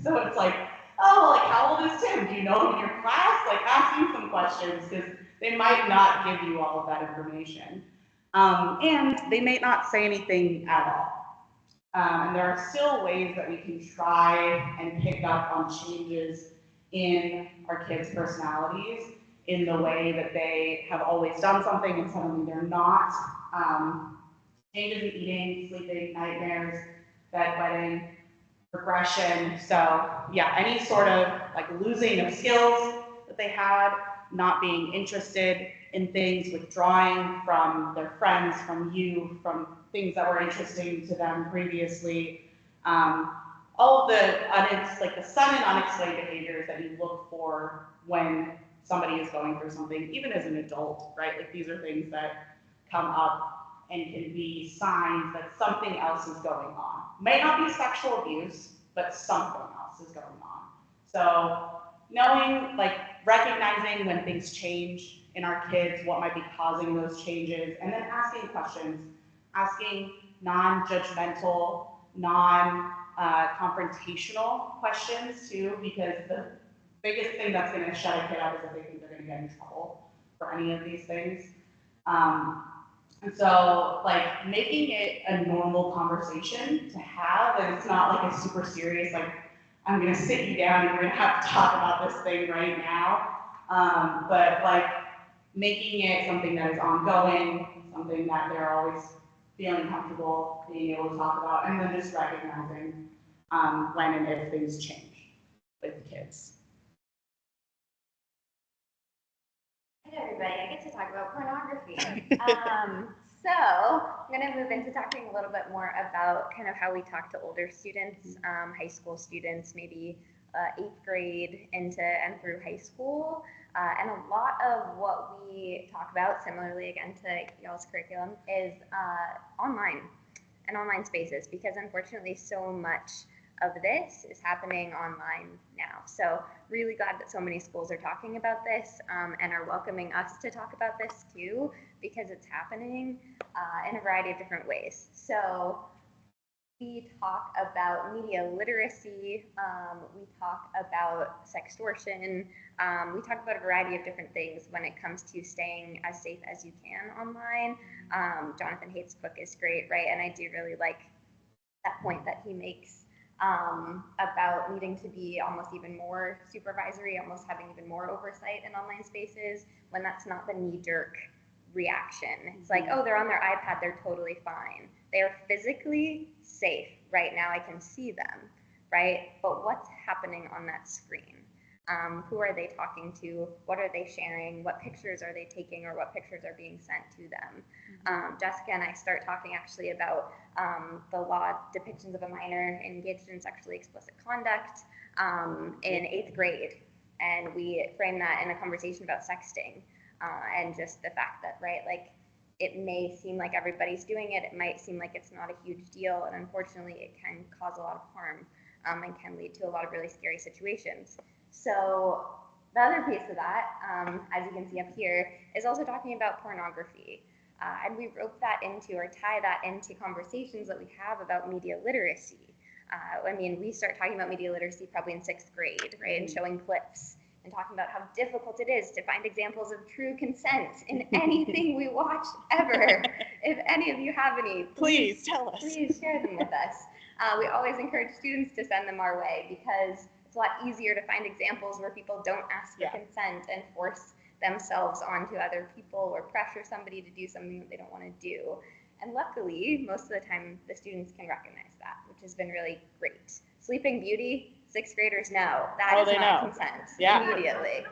So it's like, oh, like how old is Tim? Do you know him in your class? Like asking some questions because they might not give you all of that information. And they may not say anything at all. And there are still ways that we can try and pick up on changes in our kids' personalities in the way that they have always done something and suddenly they're not. Changes in eating, sleeping, nightmares, bedwetting, regression. So yeah, any sort of like losing of skills that they had, not being interested in things, withdrawing from their friends, from you, from things that were interesting to them previously. All of the like the sudden unexplained behaviors that you look for when somebody is going through something, even as an adult, right? Like these are things that come up and can be signs that something else is going on. May not be sexual abuse, but something else is going on. So knowing, like recognizing when things change in our kids, what might be causing those changes, and then asking questions, asking non-judgmental, non-confrontational questions too, because the biggest thing that's gonna shut a kid up is if they think they're gonna get in trouble for any of these things. And so, like, making it a normal conversation to have, and it's not like a super serious, like, I'm gonna sit you down and we're gonna have to talk about this thing right now. But like, making it something that is ongoing, something that they're always feeling comfortable being able to talk about, and then just recognizing when and if things change with kids. Hey everybody, I get to talk about pornography. So I'm going to move into talking a little bit more about kind of how we talk to older students, high school students, maybe 8th grade into and through high school. And a lot of what we talk about, similarly again to y'all's curriculum, is online and online spaces, because unfortunately so much of this is happening online now. So really glad that so many schools are talking about this and are welcoming us to talk about this too, because it's happening in a variety of different ways. So we talk about media literacy, we talk about sextortion, we talk about a variety of different things when it comes to staying as safe as you can online. Jonathan Haidt's book is great, right? And I do really like that point that he makes about needing to be almost even more supervisory, almost having even more oversight in online spaces, when that's not the knee-jerk reaction. It's like, oh, they're on their iPad, they're totally fine. They're physically safe right now, I can see them, right? But what's happening on that screen? Who are they talking to? What are they sharing? What pictures are they taking, or what pictures are being sent to them? Jessica and I start talking actually about the law depictions of a minor engaged in sexually explicit conduct in 8th grade. And we frame that in a conversation about sexting and just the fact that, right, like it may seem like everybody's doing it. It might seem like it's not a huge deal. And unfortunately, it can cause a lot of harm and can lead to a lot of really scary situations. So the other piece of that, as you can see up here, is also talking about pornography. And we rope that into, or tie that into, conversations that we have about media literacy. I mean, we start talking about media literacy probably in 6th grade, right? And showing clips and talking about how difficult it is to find examples of true consent in anything we watch ever. If any of you have any, Please tell us. Please share them with us. We always encourage students to send them our way, because it's a lot easier to find examples where people don't ask for consent and force themselves onto other people or pressure somebody to do something that they don't want to do. And luckily, most of the time, the students can recognize that, which has been really great. Sleeping Beauty, 6th graders know that is not consent immediately.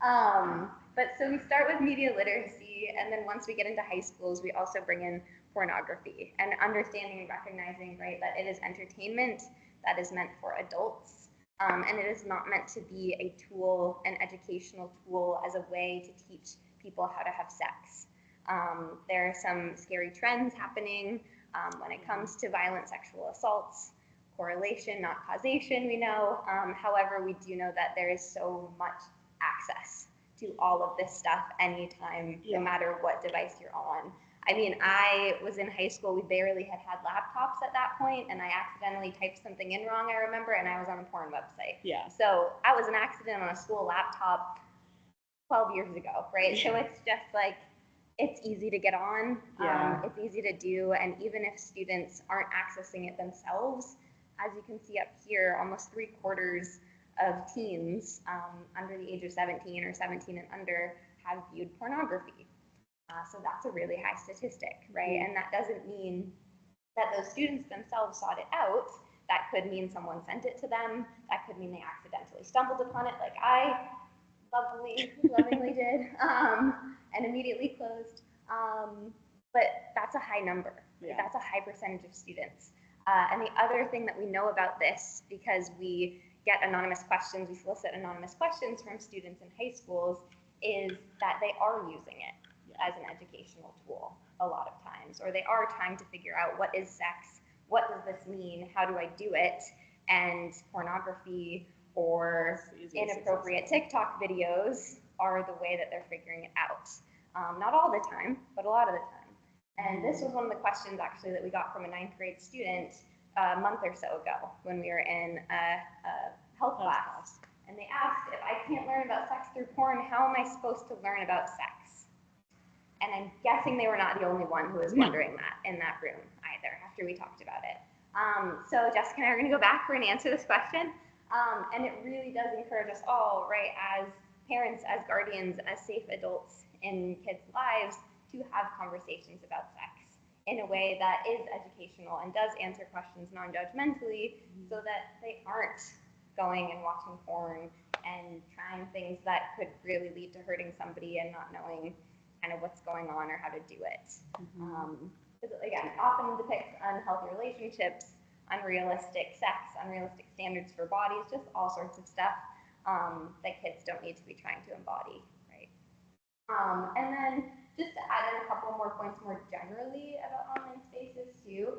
But so we start with media literacy, and then once we get into high schools, we also bring in pornography and understanding and recognizing, right, that it is entertainment that is meant for adults. And it is not meant to be a tool, an educational tool, as a way to teach people how to have sex. There are some scary trends happening when it comes to violent sexual assaults. Correlation, not causation, we know. However, we do know that there is so much access to all of this stuff anytime, no matter what device you're on. I mean, I was in high school, we barely had laptops at that point, and I accidentally typed something in wrong, I remember, and I was on a porn website. Yeah. So I was an accident on a school laptop 12 years ago, right? So it's just like, it's easy to get on, Yeah. it's easy to do, and even if students aren't accessing it themselves, as you can see up here, almost 3/4 of teens under the age of 17 or 17 and under have viewed pornography. So that's a really high statistic, right? And that doesn't mean that those students themselves sought it out. That could mean someone sent it to them. That could mean they accidentally stumbled upon it, like I lovingly did, and immediately closed. But that's a high number. Yeah. That's a high percentage of students. And the other thing that we know about this, because we get anonymous questions, we solicit anonymous questions from students in high schools, is that they are using it as an educational tool a lot of times, or they are trying to figure out what is sex, what does this mean, how do I do it, and pornography or inappropriate TikTok videos are the way that they're figuring it out. Not all the time, but a lot of the time. And this was one of the questions actually that we got from a 9th grade student a month or so ago when we were in a health class. And they asked, if I can't learn about sex through porn, how am I supposed to learn about sex? And I'm guessing they were not the only one who was wondering that in that room either after we talked about it. So Jessica and I are going to go back. We're going to answer this question. And it really does encourage us all, right, as parents, as guardians, as safe adults in kids' lives, to have conversations about sex in a way that is educational and does answer questions non-judgmentally, so that they aren't going and watching porn and trying things that could really lead to hurting somebody and not knowing kind of what's going on or how to do it. Because again, it often depicts unhealthy relationships, unrealistic sex, unrealistic standards for bodies, just all sorts of stuff that kids don't need to be trying to embody, right? And then just to add in a couple more points more generally about online spaces too,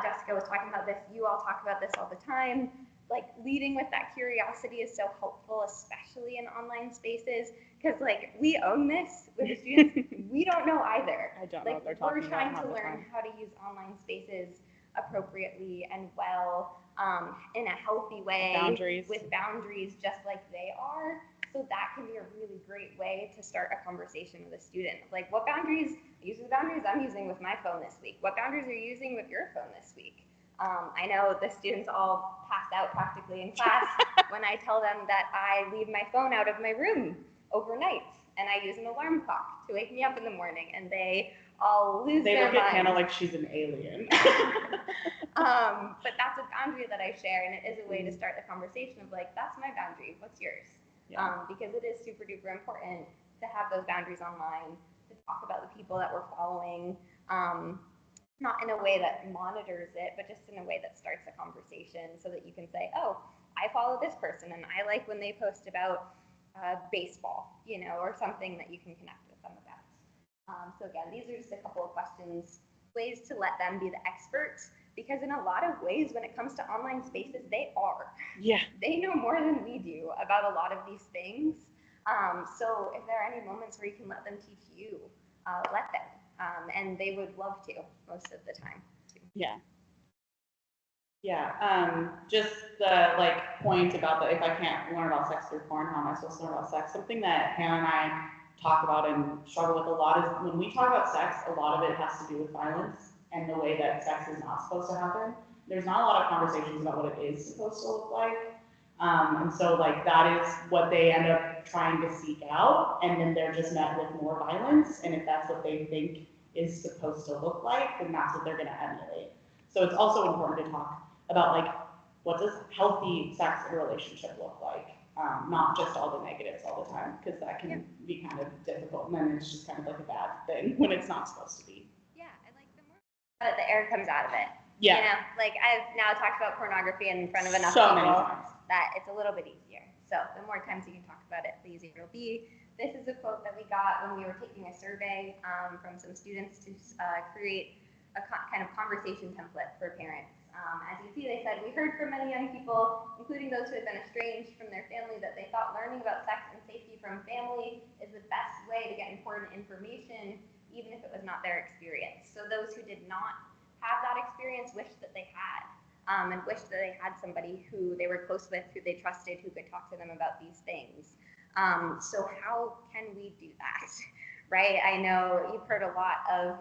Jessica was talking about this, you all talk about this all the time, like leading with that curiosity is so helpful, especially in online spaces, because like we own this with the students, we don't know either. I don't know Like what they're talking we're trying about to half the learn time. how to use online spaces appropriately and well, in a healthy way, with boundaries just like they are. So that can be a really great way to start a conversation with a student. Like, what boundaries, these are the boundaries I'm using with my phone this week. What boundaries are you using with your phone this week? I know the students all pass out practically in class when I tell them that I leave my phone out of my room overnight and I use an alarm clock to wake me up in the morning, and they all lose They their look at minds. Hannah like she's an alien. But that's a boundary that I share, and it is a way to start the conversation of like, that's my boundary, what's yours? Because it is super duper important to have those boundaries online, to talk about the people that we're following, not in a way that monitors it, but just in a way that starts a conversation so that you can say, oh, I follow this person and I like when they post about baseball, you know, or something that you can connect with them about. So again, these are just a couple of questions, ways to let them be the experts, because in a lot of ways, when it comes to online spaces, they are. Yeah. They know more than we do about a lot of these things. So if there are any moments where you can let them teach you, let them. And they would love to most of the time. Too. Yeah. Yeah, just the like point about the if I can't learn about sex through porn, how am I supposed to learn about sex? Something that Hannah and I talk about and struggle with a lot is when we talk about sex, a lot of it has to do with violence and the way that sex is not supposed to happen. There's not a lot of conversations about what it is supposed to look like. And so like that is what they end up trying to seek out, and then they're just met with more violence. And if that's what they think is supposed to look like, then that's what they're gonna emulate. So it's also important to talk about like, what does healthy sex in a relationship look like? Not just all the negatives all the time, because that can be kind of difficult, and then it's just kind of like a bad thing when it's not supposed to be. Yeah, and like the more the air comes out of it. Yeah. You know, like I've now talked about pornography in front of enough So many people times. that it's a little bit easier. So the more times you can talk about it, the easier it'll be. This is a quote that we got when we were taking a survey from some students to create a kind of conversation template for parents. As you see, they said, we heard from many young people, including those who had been estranged from their family, that they thought learning about sex and safety from family is the best way to get important information, even if it was not their experience. So those who did not have that experience wished that they had, and wished that they had somebody who they were close with, who they trusted, who could talk to them about these things. So how can we do that, right? I know you've heard a lot of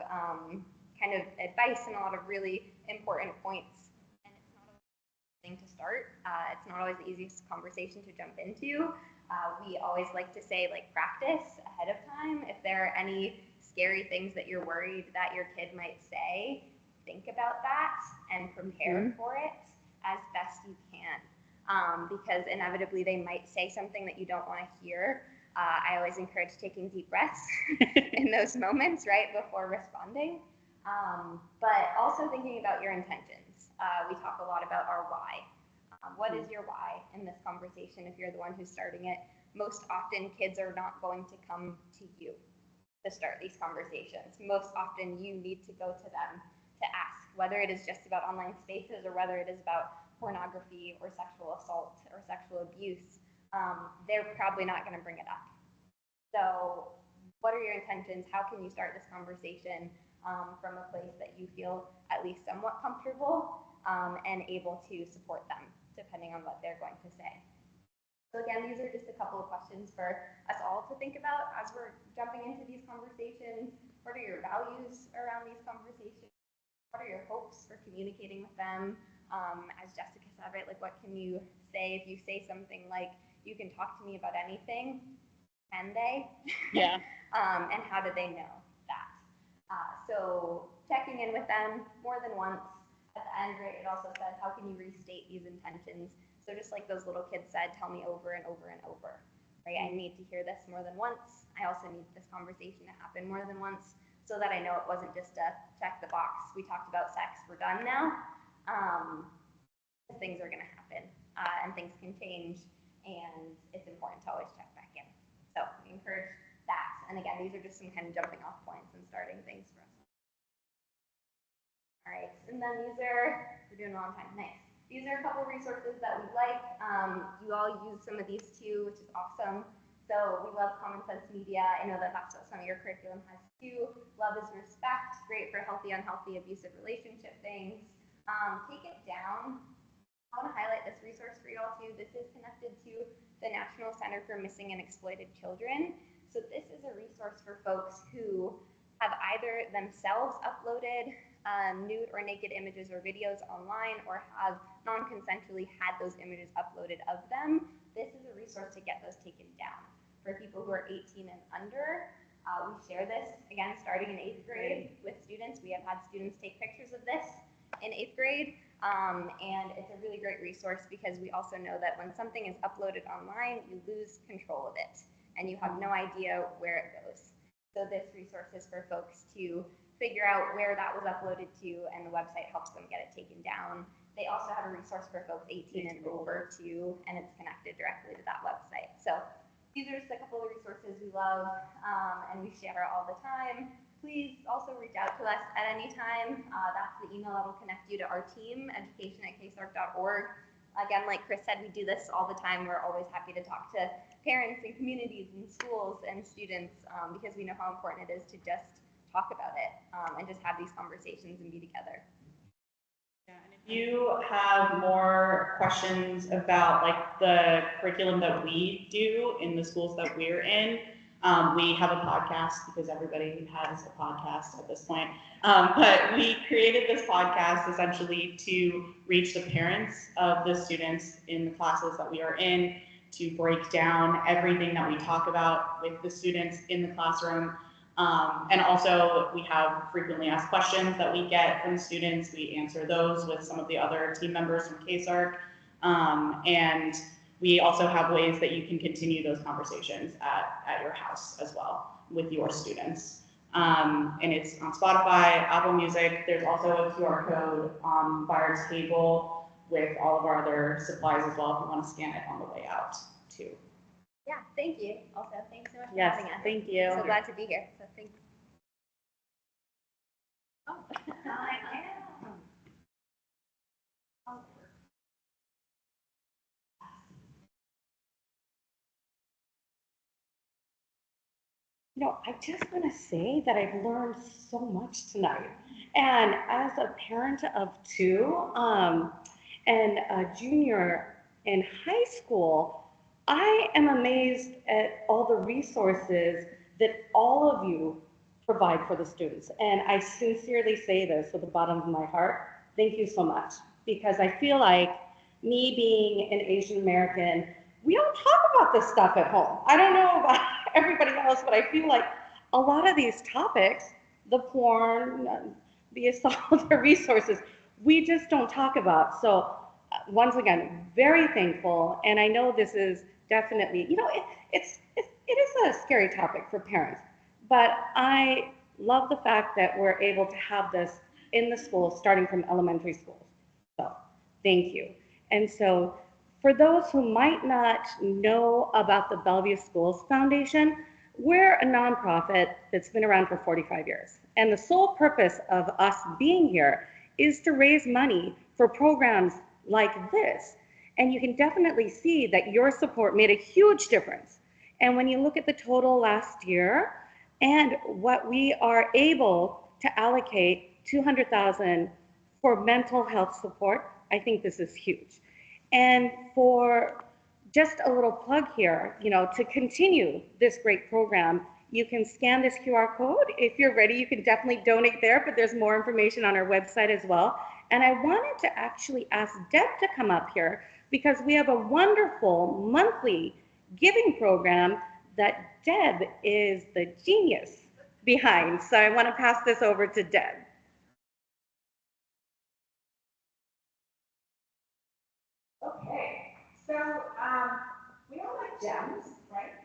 kind of advice and a lot of really important points, and it's not always the thing to start. It's not always the easiest conversation to jump into. We always like to say, like, practice ahead of time. If there are any scary things that you're worried that your kid might say, think about that and prepare for it as best you can. Because inevitably they might say something that you don't want to hear. I always encourage taking deep breaths in those moments, right, before responding. But also thinking about your intentions. We talk a lot about our why. What is your why in this conversation if you're the one who's starting it? Most often kids are not going to come to you to start these conversations. Most often you need to go to them to ask, whether it is just about online spaces or whether it is about pornography or sexual assault or sexual abuse. They're probably not going to bring it up. So what are your intentions? How can you start this conversation from a place that you feel at least somewhat comfortable and able to support them, depending on what they're going to say. So again, these are just a couple of questions for us all to think about as we're jumping into these conversations. What are your values around these conversations? What are your hopes for communicating with them? As Jessica said, right, like, what can you say if you say something like, you can talk to me about anything? Can they? Yeah. And how do they know that? So checking in with them more than once. At the end, right, it also says, how can you restate these intentions? So just like those little kids said, tell me over and over and over, right? I need to hear this more than once. I also need this conversation to happen more than once so that I know it wasn't just a check the box. We talked about sex, we're done now. Things are gonna happen and things can change, and it's important to always check back in. So we encourage that. And again, these are just some kind of jumping off points and starting things for us. All right, and then we're doing well on time, nice. These are a couple resources that we like. You all use some of these too, which is awesome. So we love Common Sense Media. I know that that's what some of your curriculum has too. Love is Respect, great for healthy, unhealthy, abusive relationship things. Take It Down. I want to highlight this resource for you all too. This is connected to the National Center for Missing and Exploited Children. So this is a resource for folks who have either themselves uploaded nude or naked images or videos online or have non-consensually had those images uploaded of them. This is a resource to get those taken down. For people who are 18 and under, we share this, again, starting in 8th grade with students. We have had students take pictures of this in 8th grade, and it's a really great resource because we also know that when something is uploaded online, you lose control of it, and you have no idea where it goes. So this resource is for folks to figure out where that was uploaded to, and the website helps them get it taken down. They also have a resource for folks 18 and over too, and it's connected directly to that website. So these are just a couple of resources we love, and we share all the time. Please also reach out to us at any time. That's the email that will connect you to our team, education@ksark.org. Again, like Chris said, we do this all the time. We're always happy to talk to parents and communities and schools and students because we know how important it is to just talk about it and just have these conversations and be together. Yeah, and if you have more questions about like the curriculum that we do in the schools that we're in, we have a podcast because everybody has a podcast at this point. But we created this podcast essentially to reach the parents of the students in the classes that we are in, to break down everything that we talk about with the students in the classroom. And also we have frequently asked questions that we get from students. We answer those with some of the other team members from KSARC. And we also have ways that you can continue those conversations at your house as well with your students. And it's on Spotify, Apple Music. There's also a QR code on Bayard's table with all of our other supplies as well if you want to scan it on the way out too. Yeah, thank you. Also, thanks so much for Yes, having us. thank you. So glad to be here. So thank you. Oh, I am. I just want to say that I've learned so much tonight. And as a parent of two and a junior in high school, I am amazed at all the resources that all of you provide for the students. And I sincerely say this with the bottom of my heart. Thank you so much. Because I feel like me being an Asian American, we don't talk about this stuff at home. I don't know about everybody else, but I feel like a lot of these topics, the porn, the assault, the resources, we just don't talk about. So once again, very thankful. And I know this is definitely, you know, it is a scary topic for parents, but I love the fact that we're able to have this in the schools, starting from elementary schools. So thank you. And so for those who might not know about the Bellevue Schools Foundation, we're a nonprofit that's been around for 45 years. And the sole purpose of us being here is to raise money for programs like this. And you can definitely see that your support made a huge difference. And when you look at the total last year and what we are able to allocate, 200,000 for mental health support, I think this is huge. And for just a little plug here, you know, to continue this great program, you can scan this QR code. If you're ready, you can definitely donate there, but there's more information on our website as well. And I wanted to actually ask Deb to come up here because we have a wonderful monthly giving program that Deb is the genius behind. So I want to pass this over to Deb. Okay, so we all like gems, right?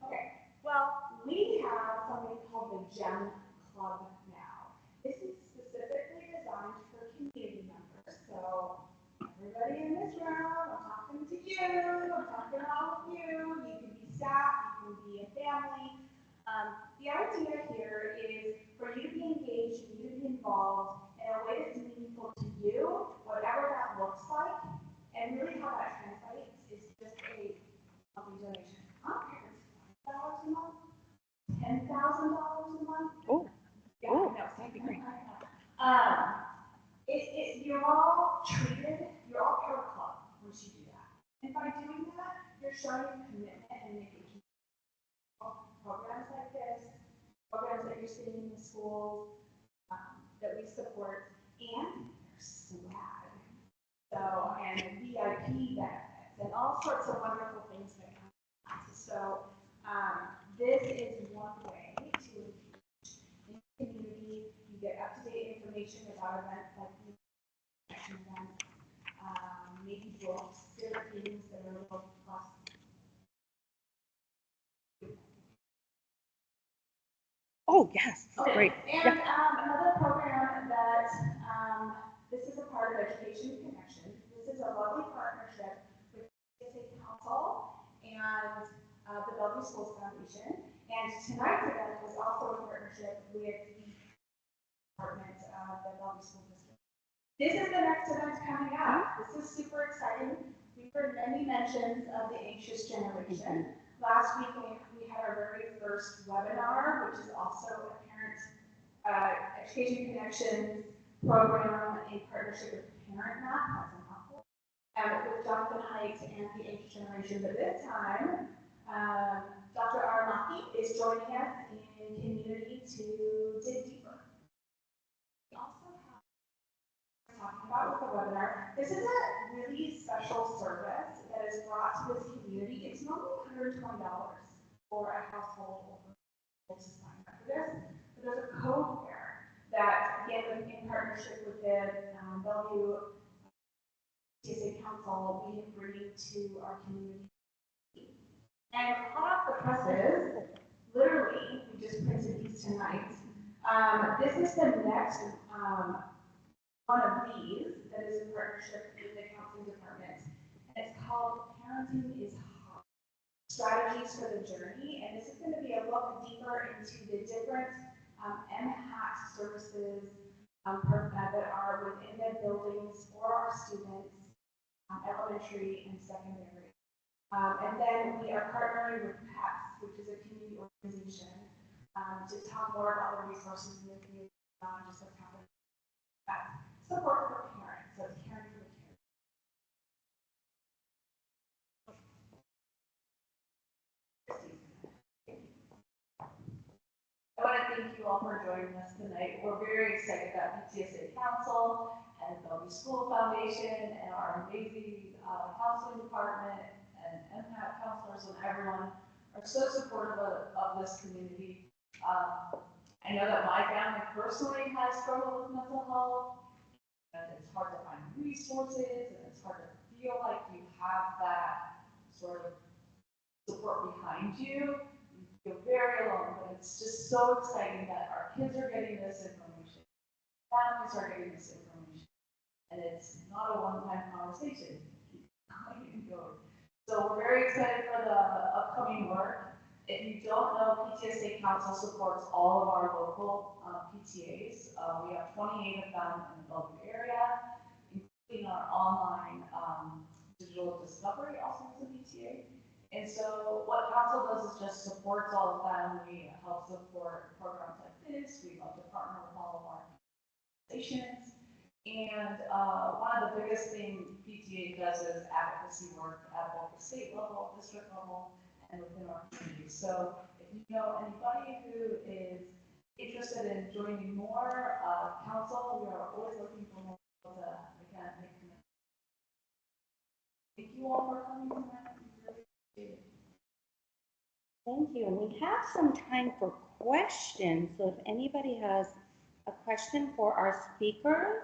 Okay, well, we have something called the Gem Club now. This is specifically designed for community members. So everybody in this room, I'm talking to you, I'm talking to all of you. You can be staff, you can be a family. The idea here is for you to be engaged and you to be involved in a way that's meaningful to you, whatever that looks like. And really how that translates is just a monthly donation. I don't care if it's $5 a month, $10,000 a month. Oh, Yeah, oh, no, that'd be great. You're all treated, you're all part of the club once you do that. And by doing that, you're showing commitment and engagement. Programs like this, programs that you're seeing in the schools, that we support, and there's swag. So, and VIP benefits, and all sorts of wonderful things that come out. So, this is one way to engage in the community. You get up-to-date information about events like these events, maybe books, different things that are a little plus. Oh, yes, Okay, great. and another program that this is a part of Education Connection. This is a lovely partnership with the State Council and the Bellevue Schools Foundation. And tonight's event was also a partnership with the department of the Bellevue School District. This is the next event coming up. This is super exciting. We've heard many mentions of the anxious generation. Last week, we had our very first webinar, which is also a parent Education Connections program in partnership with Parent Map, that's a mouthful, with Jonathan Haidt and the anxious generation. But this time, Dr. Aramaki is joining us in community to dig deeper. We also have talking about with the webinar. This is a really special service that is brought to this community. It's normally $120 for a household to sign up for this, but there's a code there that, again, in partnership with the Bellevue TSA Council, we have bringing to our community. And hot off the presses, literally, we just printed these tonight. This is the next one of these that is in partnership with the counseling department. And it's called Parenting is Hard, Strategies for the Journey. And this is going to be a look deeper into the different MHAT services that are within the buildings for our students, elementary and secondary. And then we are partnering with PEPS, which is a community organization, to talk more about the resources in the community, just what's happening. Support for parents, so it's caring for the I want to thank you all for joining us tonight. We're very excited that PTSA Council and the Bellevue School Foundation and our amazing counseling department and MPAC counselors and everyone are so supportive of this community. I know that my family personally has struggled with mental health, and it's hard to find resources, and it's hard to feel like you have that sort of support behind you. You feel very alone, but it's just so exciting that our kids are getting this information, families are getting this information, and it's not a one-time conversation. Keep going and going. So we're very excited for the upcoming work. If you don't know, PTSA Council supports all of our local PTAs. We have 28 of them in the Bellevue area, including our online digital discovery, also is a PTA. And so what council does is just supports all of them. We help support programs like this. We love to partner with all of our organizations. And one of the biggest things PTA does is advocacy work at both the state level, district level, and within our community. So if you know anybody who is interested in joining more council, we are always looking for more people to, again, make connections. Thank you all for coming tonight. We really appreciate it. Thank you. And we have some time for questions. So if anybody has a question for our speakers,